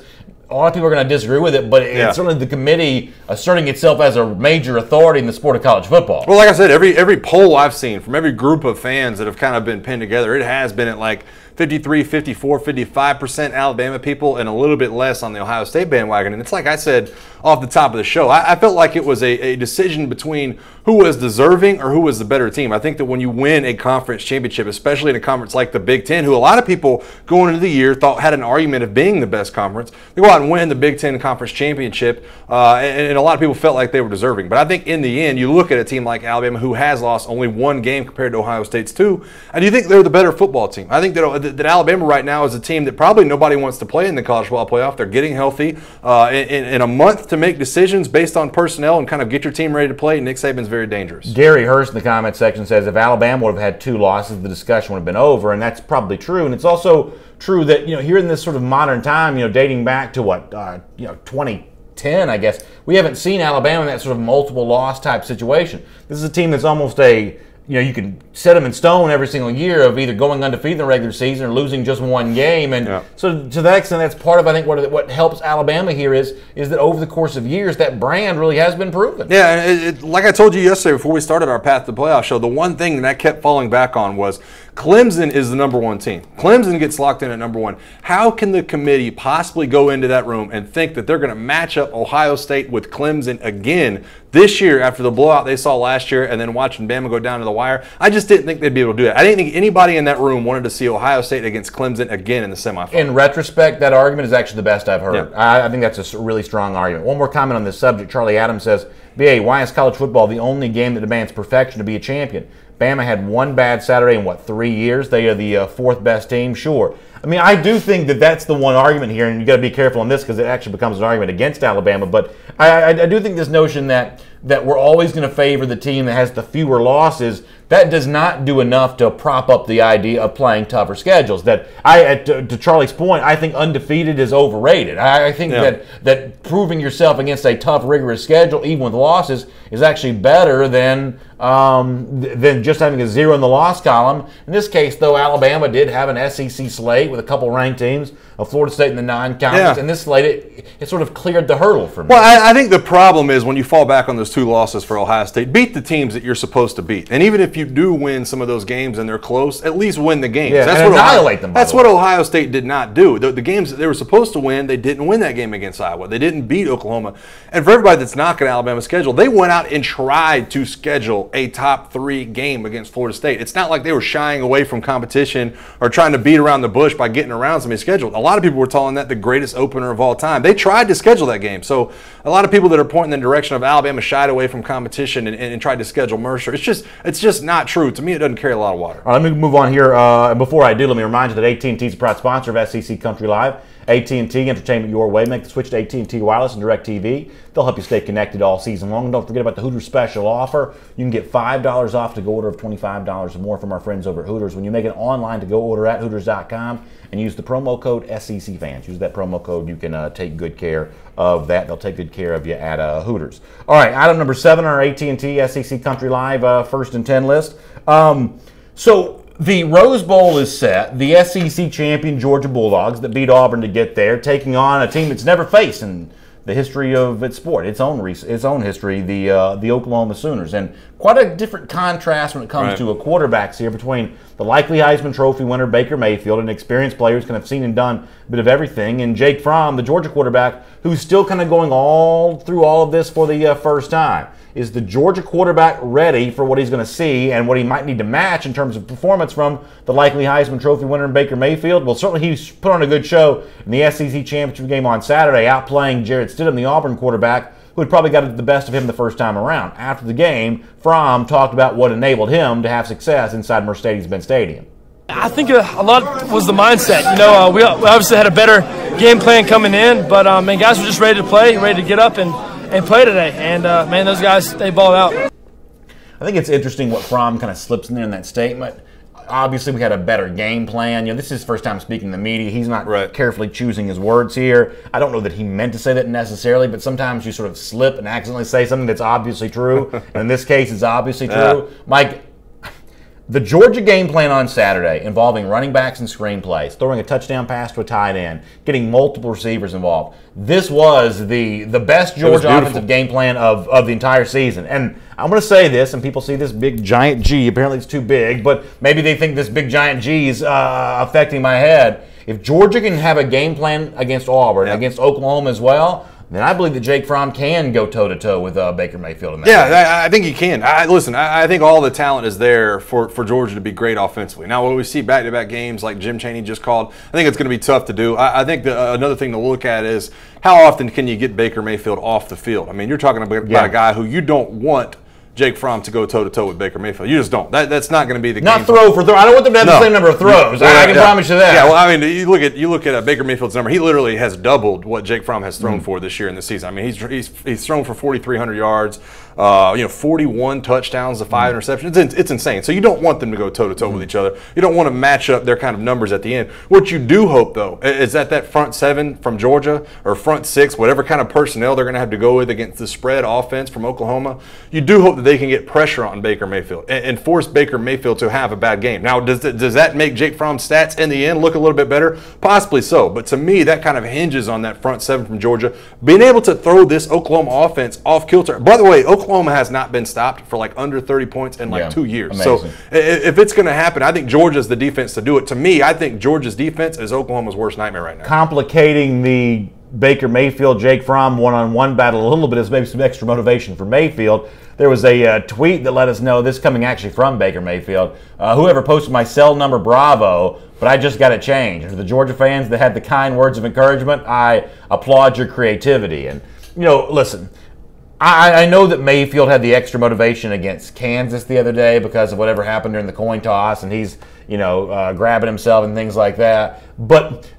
A lot of people are going to disagree with it, but it's certainly the committee asserting itself as a major authority in the sport of college football. Well, like I said, every poll I've seen from every group of fans that have kind of been pinned together, it has been at like 53, 54, 55% Alabama people and a little bit less on the Ohio State bandwagon. And it's like I said off the top of the show, I felt like it was a decision between who was deserving or who was the better team. I think that when you win a conference championship, especially in a conference like the Big Ten, who a lot of people going into the year thought had an argument of being the best conference, they go out and win the Big Ten conference championship, and a lot of people felt like they were deserving. But I think in the end, you look at a team like Alabama, who has lost only 1 game compared to Ohio State's 2, and you think they're the better football team. I think that that Alabama right now is a team that probably nobody wants to play in the college football playoff. They're getting healthy. In a month to make decisions based on personnel and kind of get your team ready to play, Nick Saban's very dangerous. Gary Hurst in the comment section says if Alabama would have had 2 losses, the discussion would have been over, and that's probably true. And it's also true that, here in this sort of modern time, dating back to 2010, I guess, we haven't seen Alabama in that sort of multiple loss type situation. This is a team that's almost you can set them in stone every single year of either going undefeated in the regular season or losing just one game. And so to that extent, that's part of, I think, what helps Alabama here is that over the course of years, that brand really has been proven. Yeah, like I told you yesterday before we started our Path to the Playoff show, the one thing that I kept falling back on was Clemson is the #1 team. Clemson gets locked in at #1. How can the committee possibly go into that room and think that they're going to match up Ohio State with Clemson again this year after the blowout they saw last year and then watching Bama go down to the wire? I just didn't think they'd be able to do it. I didn't think anybody in that room wanted to see Ohio State against Clemson again in the semifinals. In retrospect, that argument is actually the best I've heard. Yeah. I think that's a really strong argument. One more comment on this subject. Charlie Adams says, BA, why is college football the only game that demands perfection to be a champion? Bama had one bad Saturday in, 3 years? They are the 4th best team? Sure. I mean, I do think that that's the one argument here, and you got to be careful on this because it actually becomes an argument against Alabama. But I do think this notion that we're always going to favor the team that has the fewer losses, that does not do enough to prop up the idea of playing tougher schedules. That to Charlie's point, I think undefeated is overrated. I think that proving yourself against a tough, rigorous schedule, even with losses, is actually better than just having a 0 in the loss column. In this case, though, Alabama did have an SEC slate with a couple ranked teams, of Florida State in the non-conference, and this slate, it sort of cleared the hurdle for me. Well, I think the problem is when you fall back on those 2 losses for Ohio State, beat the teams that you're supposed to beat. And even if you do win some of those games and they're close, at least win the games. Yeah, that's and what annihilate them. That's what Ohio State did not do. The games that they were supposed to win, they didn't win that game against Iowa. They didn't beat Oklahoma. And for everybody that's knocking Alabama's schedule, they went out and tried to schedule a top 3 game against Florida State. It's not like they were shying away from competition or trying to beat around the bush by getting around somebody's schedule. A lot of people were calling that the greatest opener of all time. They tried to schedule that game. So a lot of people that are pointing in the direction of Alabama shied away from competition and tried to schedule Mercer. It's just not true. To me, it doesn't carry a lot of water. All right, let me move on here. Before I do, let me remind you that AT&T is a proud sponsor of SEC Country Live. AT&T, entertainment your way. Make the switch to AT&T Wireless and DirecTV. They'll help you stay connected all season long. And don't forget about the Hooters special offer. You can get $5 off to-go order of $25 or more from our friends over at Hooters when you make an online to-go order at Hooters.com and use the promo code SECFans. Use that promo code. You can take good care of that. They'll take good care of you at Hooters. All right, item number 7 on our AT&T SEC Country Live first and 10 list. So the Rose Bowl is set. The SEC champion Georgia Bulldogs that beat Auburn to get there, taking on a team that's never faced in the history of its sport, its own history, the Oklahoma Sooners. And quite a different contrast when it comes to quarterbacks here between the likely Heisman Trophy winner Baker Mayfield, an experienced player who's kind of seen and done a bit of everything, and Jake Fromm, the Georgia quarterback, who's still kind of going all through all of this for the first time. Is the Georgia quarterback ready for what he's going to see and what he might need to match in terms of performance from the likely Heisman Trophy winner Baker Mayfield? Well, certainly he's put on a good show in the SEC Championship game on Saturday, outplaying Jarrett Stidham, the Auburn quarterback, who had probably got the best of him the first time around. After the game, Fromm talked about what enabled him to have success inside Mercedes-Benz Stadium. I think a lot was the mindset. We obviously had a better game plan coming in, but man, guys were just ready to play, ready to get up and play today. And man, those guys, they balled out. I think it's interesting what Fromm kind of slips in there in that statement. Obviously, we had a better game plan. This is his first time speaking to the media. He's not carefully choosing his words here. I don't know that he meant to say that necessarily, but sometimes you sort of slip and accidentally say something that's obviously true. And in this case, it's obviously true. Mike, the Georgia game plan on Saturday involving running backs and screenplays, throwing a touchdown pass to a tight end, getting multiple receivers involved. This was the best Georgia offensive game plan of the entire season. And I'm going to say this, and people see this big giant G. Apparently it's too big, but maybe they think this big giant G is affecting my head. If Georgia can have a game plan against Auburn, against Oklahoma as well, then I believe that Jake Fromm can go toe-to-toe with Baker Mayfield in that game. I think he can. I think all the talent is there for Georgia to be great offensively. Now, when we see back-to-back games like Jim Chaney just called, I think it's going to be tough to do. I think another thing to look at is how often can you get Baker Mayfield off the field? I mean, you're talking about a guy who you don't want Jake Fromm to go toe-to-toe with Baker Mayfield. You just don't. That's not going to be the not game throw for throw. I don't want them to have the same number of throws. I can promise you that. Yeah, well, I mean, you look at Baker Mayfield's number. He literally has doubled what Jake Fromm has thrown for this year in the season. I mean, he's thrown for 4,300 yards, 41 touchdowns to 5 interceptions. It's insane. So you don't want them to go toe-to-toe with each other. You don't want to match up their kind of numbers at the end. What you do hope, though, is that front 7 from Georgia or front 6, whatever kind of personnel they're going to have to go with against the spread offense from Oklahoma, you do hope that they can get pressure on Baker Mayfield and force Baker Mayfield to have a bad game. Now, does that make Jake Fromm's stats in the end look a little bit better? Possibly so. But to me, that kind of hinges on that front 7 from Georgia being able to throw this Oklahoma offense off kilter. By the way, Oklahoma has not been stopped for like under 30 points in 2 years. Amazing. So if it's going to happen, I think Georgia's the defense to do it. To me, I think Georgia's defense is Oklahoma's worst nightmare right now. Complicating the Baker Mayfield, Jake Fromm one-on-one battle a little bit is maybe some extra motivation for Mayfield. There was a tweet that let us know, this coming actually from Baker Mayfield, whoever posted my cell number, bravo, but I just got it changed. For the Georgia fans that had the kind words of encouragement, I applaud your creativity. And, listen, I know that Mayfield had the extra motivation against Kansas the other day because of whatever happened during the coin toss, and he's, grabbing himself and things like that. But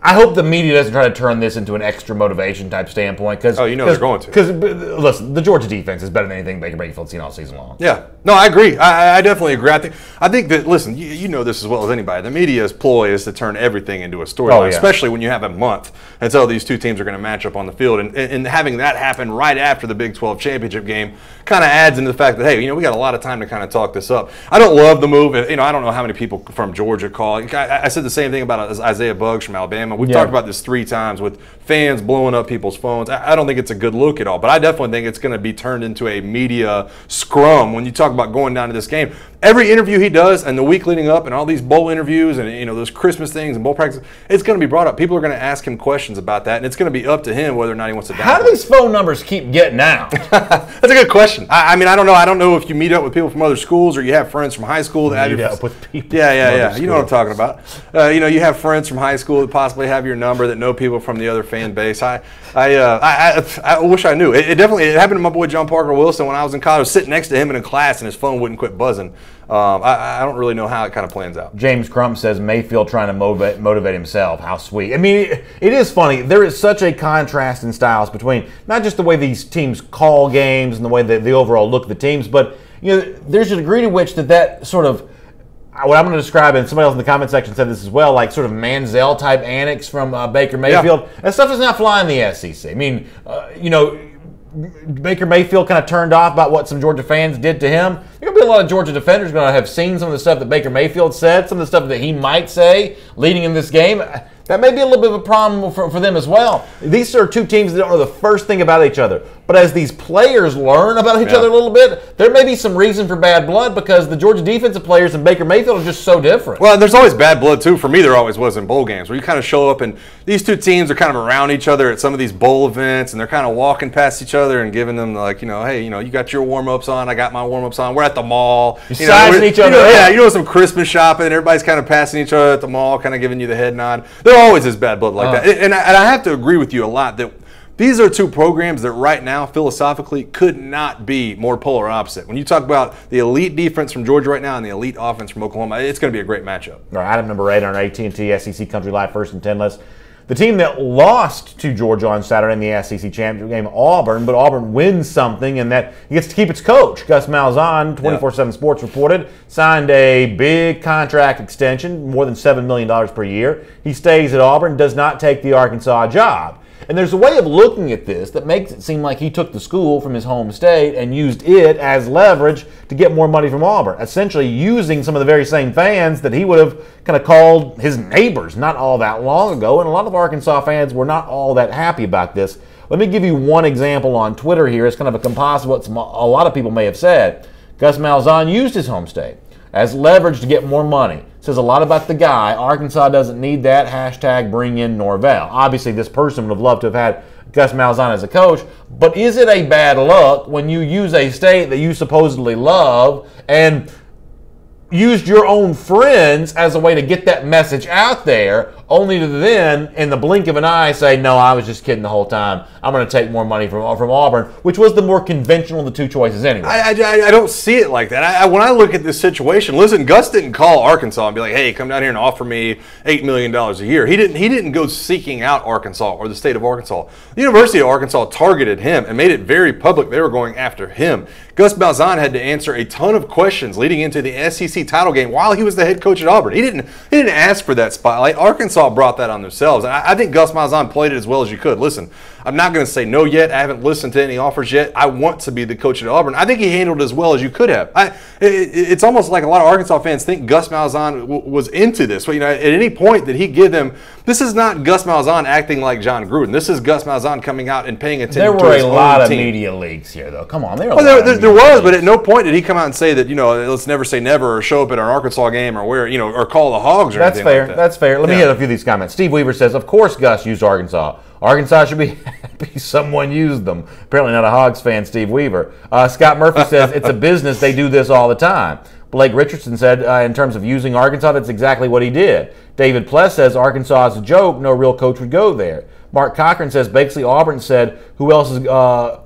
I hope the media doesn't try to turn this into an extra motivation type standpoint. Cause, they're going to. Because, listen, the Georgia defense is better than anything Baker Mayfield's seen all season long. Yeah. No, I agree. I definitely agree. I think that, listen, you know this as well as anybody. The media's ploy is to turn everything into a storyline, especially when you have a month until these two teams are going to match up on the field. And having that happen right after the Big 12 championship game kind of adds into the fact that, hey, we got a lot of time to kind of talk this up. I don't love the move. I don't know how many people from Georgia call. I said the same thing about Isaiah Buggs from Alabama. We've talked about this 3 times with fans blowing up people's phones. I don't think it's a good look at all, but I definitely think it's going to be turned into a media scrum when you talk about going down to this game. Every interview he does and the week leading up and all these bowl interviews and those Christmas things and bowl practices, it's going to be brought up. People are going to ask him questions about that, and it's going to be up to him whether or not he wants to downplay. How do these phone numbers keep getting out? That's a good question. I mean, I don't know. I don't know if you meet up with people from other schools or you have friends from high school that meet up with people. Yeah. You know what I'm talking about. You have friends from high school that possibly have your number that know people from the other fan base. I wish I knew. It happened to my boy John Parker Wilson when I was in college. I was sitting next to him in a class and his phone wouldn't quit buzzing. I don't really know how it kind of plans out. James Crump says Mayfield trying to motivate himself. How sweet. I mean, it is funny. There is such a contrast in styles between not just the way these teams call games and the way the overall look of the teams, but there's a degree to which that sort of what I'm going to describe, and somebody else in the comment section said this as well, like sort of Manziel type antics from Baker Mayfield. Yeah. That stuff does not fly in the SEC. I mean, Baker Mayfield kind of turned off about what some Georgia fans did to him. There are going to be a lot of Georgia defenders going to have seen some of the stuff that Baker Mayfield said, some of the stuff that he might say leading in this game. That may be a little bit of a problem for them as well. These are two teams that don't know the first thing about each other. But as these players learn about each other a little bit, there may be some reason for bad blood because the Georgia defensive players and Baker Mayfield are just so different. Well, there's always bad blood, too. For me, there always was in bowl games where you kind of show up and these two teams are kind of around each other at some of these bowl events and they're kind of walking past each other and giving them hey, you got your warm-ups on, I got my warm-ups on, we're at the mall. You're sizing each other. Some Christmas shopping, everybody's kind of passing each other at the mall, kind of giving you the head nod. There always is bad blood like that. And I have to agree with you a lot that these are two programs that right now, philosophically, could not be more polar opposite. When you talk about the elite defense from Georgia right now and the elite offense from Oklahoma, it's going to be a great matchup. All right, item number 8 on our AT&T SEC Country Live First and 10 list. The team that lost to Georgia on Saturday in the SEC championship game, Auburn, but Auburn wins something and that he gets to keep its coach. Gus Malzahn, 24/7 Sports reported, signed a big contract extension, more than $7 million per year. He stays at Auburn, does not take the Arkansas job. And there's a way of looking at this that makes it seem like he took the school from his home state and used it as leverage to get more money from Auburn, essentially using some of the very same fans that he would have kind of called his neighbors not all that long ago. And a lot of Arkansas fans were not all that happy about this. Let me give you one example on Twitter here. It's kind of a composite of what a lot of people may have said. Gus Malzahn used his home state as leverage to get more money. Says a lot about the guy. Arkansas doesn't need that. Hashtag bring in Norvell. Obviously, this person would have loved to have had Gus Malzahn as a coach, but is it a bad luck when you use a state that you supposedly love and used your own friends as a way to get that message out there, only to then, in the blink of an eye, say, no, I was just kidding the whole time. I'm going to take more money from Auburn, which was the more conventional of the two choices anyway. I don't see it like that. When I look at this situation, listen, Gus didn't call Arkansas and be like, hey, come down here and offer me $8 million a year. He didn't go seeking out Arkansas or the state of Arkansas. The University of Arkansas targeted him and made it very public they were going after him. Gus Malzahn had to answer a ton of questions leading into the SEC title game while he was the head coach at Auburn. He didn't ask for that spotlight. Arkansas brought that on themselves. And I think Gus Malzahn played it as well as you could. Listen, I'm not going to say no yet. I haven't listened to any offers yet. I want to be the coach at Auburn. I think he handled it as well as you could have. It's almost like a lot of Arkansas fans think Gus Malzahn was into this. But, at any point did he give them – this is not Gus Malzahn acting like John Gruden. This is Gus Malzahn coming out and paying attention to his own team. There were a lot of media leaks here, though. Come on. There was, but at no point did he come out and say that, let's never say never or show up at an Arkansas game or or call the Hogs or anything like that. That's fair. Let me hit a few of these comments. Steve Weaver says, of course Gus used Arkansas. Arkansas should be happy someone used them. Apparently not a Hogs fan, Steve Weaver. Scott Murphy says, it's a business. They do this all the time. Blake Richardson said, in terms of using Arkansas, that's exactly what he did. David Pless says, Arkansas is a joke. No real coach would go there. Mark Cochran says, basically Auburn said, who else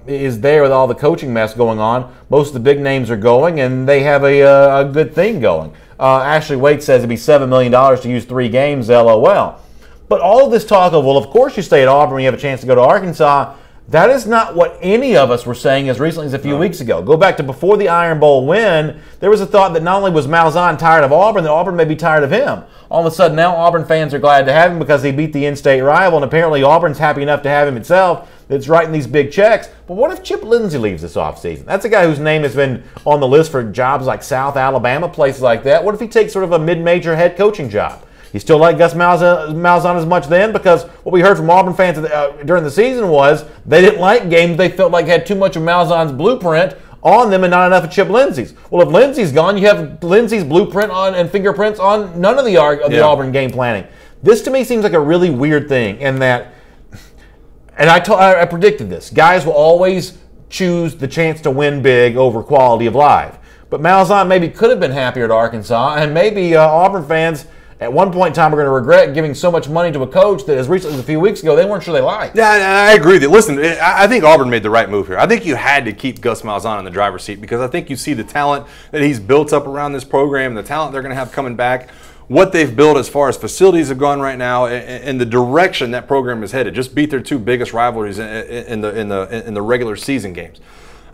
is there with all the coaching mess going on? Most of the big names are going, and they have a good thing going. Ashley Waite says it'd be $7 million to use 3 games, LOL. But all of this talk of, well, of course you stay at Auburn when you have a chance to go to Arkansas, that is not what any of us were saying as recently as a few weeks ago. Go back to before the Iron Bowl win, there was a thought that not only was Malzahn tired of Auburn, that Auburn may be tired of him. All of a sudden now Auburn fans are glad to have him because he beat the in-state rival, and apparently Auburn's happy enough to have him itself that's writing these big checks. But what if Chip Lindsey leaves this offseason? That's a guy whose name has been on the list for jobs like South Alabama, places like that. What if he takes sort of a mid-major head coaching job? You still like Gus Malzahn as much then? Because what we heard from Auburn fans during the season was they didn't like games they felt like had too much of Malzahn's blueprint on them and not enough of Chip Lindsey's. Well, if Lindsey's gone, you have Lindsey's blueprint on and fingerprints on none of the Auburn game planning. This to me seems like a really weird thing in that, and I predicted this, guys will always choose the chance to win big over quality of life. But Malzahn maybe could have been happier at Arkansas, and maybe Auburn fans at one point in time are going to regret giving so much money to a coach that as recently as a few weeks ago they weren't sure they liked. Yeah, I agree with you. Listen, I think Auburn made the right move here. I think you had to keep Gus Malzahn in the driver's seat because I think you see the talent that he's built up around this program, the talent they're going to have coming back, what they've built as far as facilities have gone right now, and the direction that program is headed. Just beat their 2 biggest rivalries in the regular season games.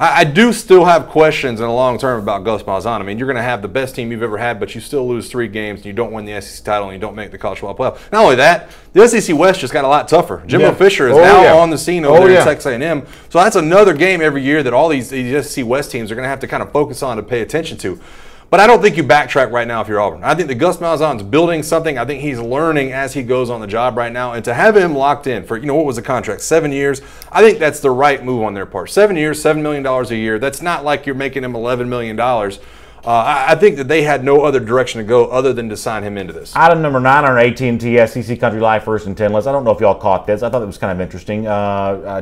I do still have questions in the long term about Gus Malzahn. I mean, you're going to have the best team you've ever had, but you still lose 3 games, and you don't win the SEC title, and you don't make the college football playoff. Not only that, the SEC West just got a lot tougher. Jimbo Fisher is now on the scene over there in Texas A&M. So that's another game every year that all these SEC West teams are going to have to kind of focus on to pay attention to. But I don't think you backtrack right now if you're Auburn. I think that Gus Malzahn's building something. I think he's learning as he goes on the job right now. And to have him locked in for, what was the contract? 7 years. I think that's the right move on their part. 7 years, $7 million a year. That's not like you're making him $11 million. I think that they had no other direction to go other than to sign him into this. Item number 9 on our AT&T SEC Country Live 1st and 10 list. I don't know if y'all caught this. I thought it was kind of interesting.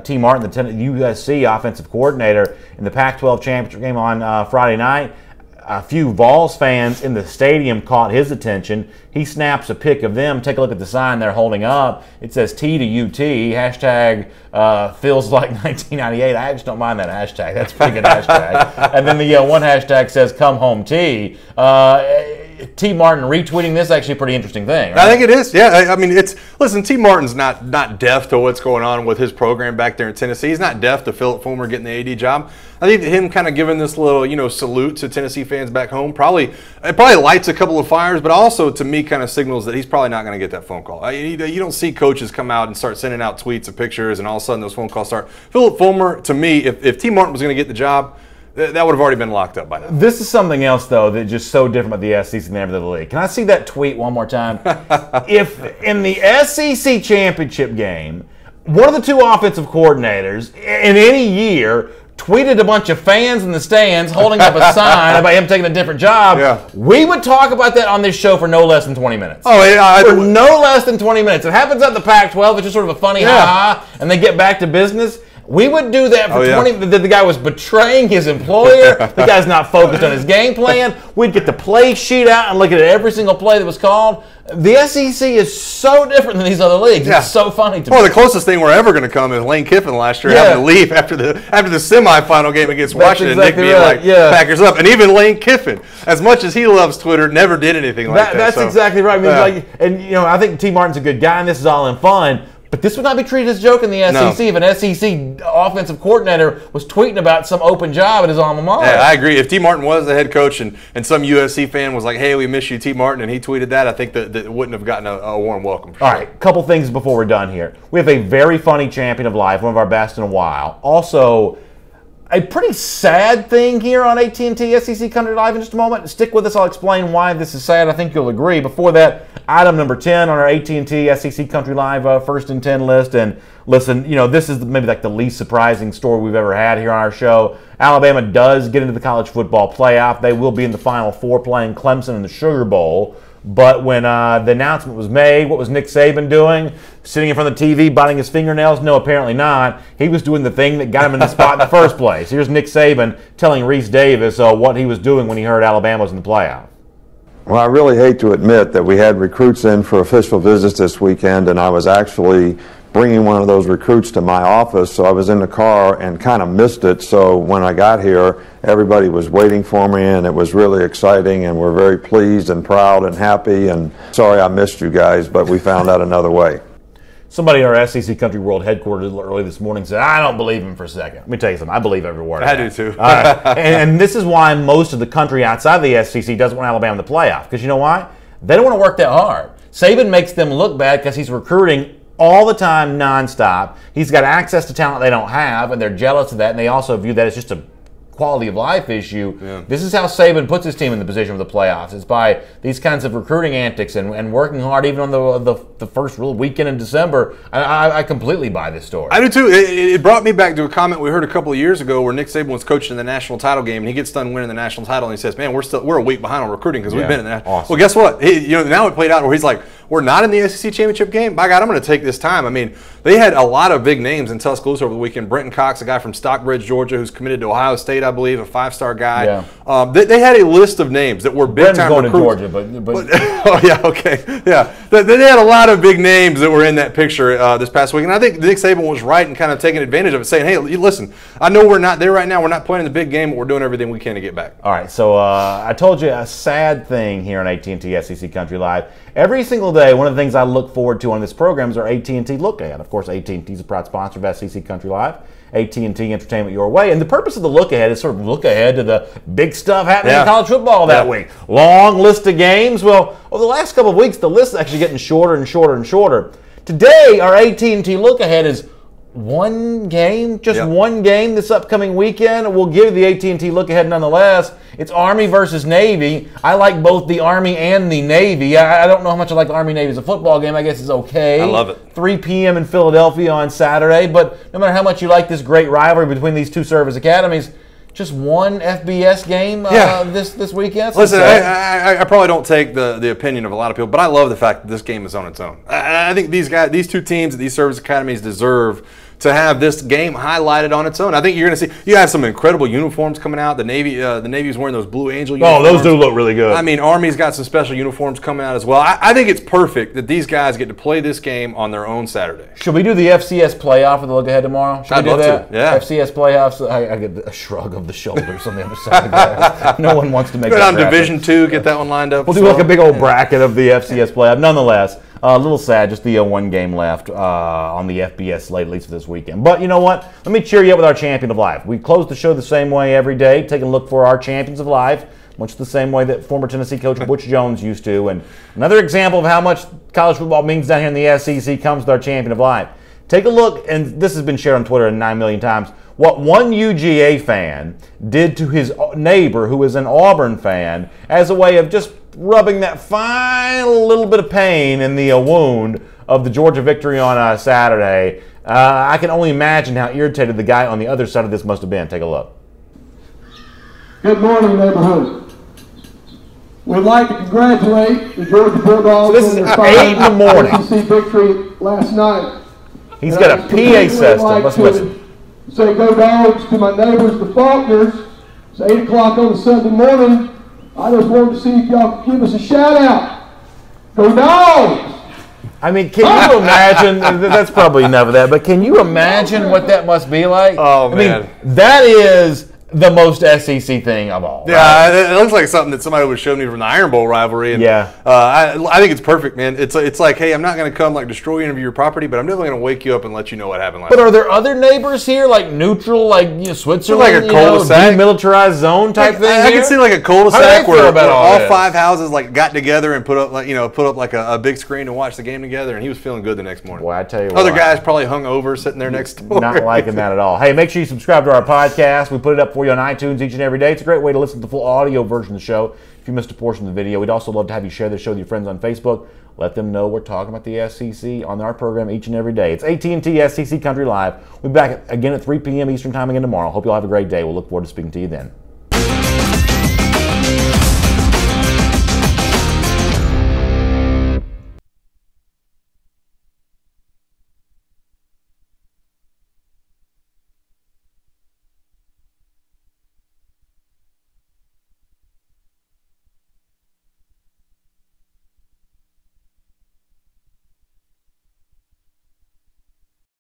T. Martin, the USC offensive coordinator, in the Pac-12 championship game on Friday night, a few Vols fans in the stadium caught his attention. He snaps a pic of them. Take a look at the sign they're holding up. It says T to UT, hashtag feels like 1998. I just don't mind that hashtag. That's a pretty good hashtag. And then the one hashtag says come home T. T. Martin retweeting this, actually a pretty interesting thing. Right? I think it is. Yeah, I mean, listen, T. Martin's not deaf to what's going on with his program back there in Tennessee. He's not deaf to Philip Fulmer getting the AD job. I think that him kind of giving this little, salute to Tennessee fans back home probably lights a couple of fires, but also to me kind of signals that he's probably not going to get that phone call. You don't see coaches come out and start sending out tweets and pictures, and all of a sudden those phone calls start. Philip Fulmer, to me, if T. Martin was going to get the job, that would have already been locked up by now. This is something else, though, that's just so different about the SEC than ever the league. Can I see that tweet one more time? If in the SEC championship game, one of the 2 offensive coordinators in any year tweeted a bunch of fans in the stands holding up a sign about him taking a different job, we would talk about that on this show for no less than 20 minutes. Oh, yeah. For no less than 20 minutes. It happens at the Pac-12. It's just sort of a funny ha-ha, and they get back to business. We would do that for 20 minutes. The guy was betraying his employer. The guy's not focused on his game plan. We'd get the play sheet out and look at every single play that was called. The SEC is so different than these other leagues. Yeah. It's so funny to me. Well, the closest thing we're ever going to come is Lane Kiffin last year having to leave after the semifinal game against Washington. Exactly Nick being like, Packers up. And even Lane Kiffin, as much as he loves Twitter, never did anything like that. That's exactly right. I mean, I think T. Martin's a good guy, and this is all in fun. But this would not be treated as a joke in the SEC if an SEC offensive coordinator was tweeting about some open job at his alma mater. Yeah, I agree. If T. Martin was the head coach and some USC fan was like, hey, we miss you, T. Martin, and he tweeted that, I think that wouldn't have gotten a warm welcome. All right, couple things before we're done here. We have a very funny champion of life, one of our best in a while. Also, a pretty sad thing here on AT&T SEC Country Live in just a moment. Stick with us. I'll explain why this is sad. I think you'll agree. Before that, item number 10 on our AT&T SEC Country Live first and 10 list. And listen, this is maybe like the least surprising story we've ever had here on our show. Alabama does get into the college football playoff. They will be in the Final Four playing Clemson in the Sugar Bowl. But when the announcement was made, what was Nick Saban doing? Sitting in front of the TV, biting his fingernails? No, apparently not. He was doing the thing that got him in the spot in the first place. Here's Nick Saban telling Reese Davis what he was doing when he heard Alabama was in the playoff. Well, I really hate to admit that we had recruits in for official visits this weekend, and I was actually bringing one of those recruits to my office, so I was in the car and kind of missed it. So when I got here, everybody was waiting for me, and it was really exciting, and we're very pleased and proud and happy. And sorry I missed you guys, but we found out another way. Somebody in our SEC Country World headquarters early this morning said, I don't believe him for a second. Let me tell you something. I believe every word. I do too. All right. And this is why most of the country outside the SEC doesn't want Alabama in the playoff. Because you know why? They don't want to work that hard. Saban makes them look bad because he's recruiting all the time, nonstop. He's got access to talent they don't have, and they're jealous of that, and they also view that as just a quality of life issue. Yeah. This is how Saban puts his team in the position of the playoffs. It's by these kinds of recruiting antics and working hard even on the first real weekend in December. I completely buy this story. I do too. It brought me back to a comment we heard a couple of years ago where Nick Saban was coaching in the national title game, and he gets done winning the national title, and he says, man, we're a week behind on recruiting because we've been in that. Awesome. Well, guess what? Now it played out where he's like, we're not in the SEC championship game. By God, I'm going to take this time. I mean, they had a lot of big names in Tuscaloosa over the weekend. Brenton Cox, a guy from Stockbridge, Georgia, who's committed to Ohio State, I believe, a 5-star guy. Yeah. They had a list of names that were big-time recruits. Going to Georgia, but oh, yeah, okay. Yeah. They had a lot of big names that were in that picture this past week. And I think Nick Saban was right in kind of taking advantage of it, saying, hey, listen, I know we're not there right now. We're not playing in the big game, but we're doing everything we can to get back. All right, so I told you a sad thing here on AT&T SEC Country Live. Every single day, one of the things I look forward to on this program is our AT&T Look Ahead. Of course, AT&T is a proud sponsor of SEC Country Live. AT&T Entertainment Your Way. And the purpose of the Look Ahead is sort of look ahead to the big stuff happening in college football that week. Long list of games. Well, over the last couple of weeks, the list is actually getting shorter and shorter and shorter. Today, our AT&T Look Ahead is one game, one game this upcoming weekend. We'll give the AT&T Look Ahead nonetheless. It's Army versus Navy. I like both the Army and the Navy. I don't know how much I like the Army-Navy as a football game. I guess it's okay. I love it. 3 p.m. in Philadelphia on Saturday. But no matter how much you like this great rivalry between these two service academies, just one FBS game this weekend. Listen, I probably don't take the opinion of a lot of people, but I love the fact that this game is on its own. I think these two teams at these service academies deserve to have this game highlighted on its own. I think you're going to see you have some incredible uniforms coming out. The Navy's wearing those Blue Angel uniforms. Oh, those do look really good. I mean, Army's got some special uniforms coming out as well. I think it's perfect that these guys get to play this game on their own Saturday. Should we do the FCS playoff with the look ahead tomorrow? Should I'd we do love that? To. Yeah. FCS playoffs. I get a shrug of the shoulders on the other side of that. No one wants to make that on Division II, get that one lined up. We'll do like a big old bracket of the FCS playoff. Nonetheless, a little sad, just the one game left on the FBS slate, at least for this weekend. But you know what? Let me cheer you up with our champion of life. We close the show the same way every day, taking a look for our champions of life, much the same way that former Tennessee coach Butch Jones used to. And another example of how much college football means down here in the SEC comes with our champion of life. Take a look, and this has been shared on Twitter 9 million times, what one UGA fan did to his neighbor who is an Auburn fan as a way of just rubbing that final little bit of pain in the wound of the Georgia victory on Saturday. I can only imagine how irritated the guy on the other side of this must have been. Take a look. Good morning, neighborhood. We'd like to congratulate the Georgia Bulldogs on their 8 in the morning. SEC victory last night. He's got a PA system. Let's listen. Say go Dogs to my neighbors, the Faulkners. It's 8 o'clock on a Sunday morning. I just wanted to see if y'all could give us a shout out. Go Dogs! I mean, can you imagine? That's probably enough of that. But can you imagine what that must be like? Oh, man. I mean, that is the most SEC thing of all. Yeah, right? It looks like something that somebody would show me from the Iron Bowl rivalry. And, yeah. I think it's perfect, man. It's like, hey, I'm not going to come like destroy any of your property, but I'm definitely going to wake you up and let you know what happened last But night. are there other neighbors here, like neutral, like Switzerland, like a cul-de-sac, demilitarized zone type thing? I can see like a cul-de-sac where all this? 5 houses like got together and put up like a big screen and watch the game together, and he was feeling good the next morning. Boy, I tell you other what, guys probably hung over sitting there next door. Not liking that at all. Hey, make sure you subscribe to our podcast. We put it up for you on iTunes each and every day. It's a great way to listen to the full audio version of the show. If you missed a portion of the video, we'd also love to have you share this show with your friends on Facebook. Let them know we're talking about the SEC on our program each and every day. It's AT&T SEC Country Live. We'll be back again at 3 p.m. Eastern Time again tomorrow. Hope you all have a great day. We'll look forward to speaking to you then.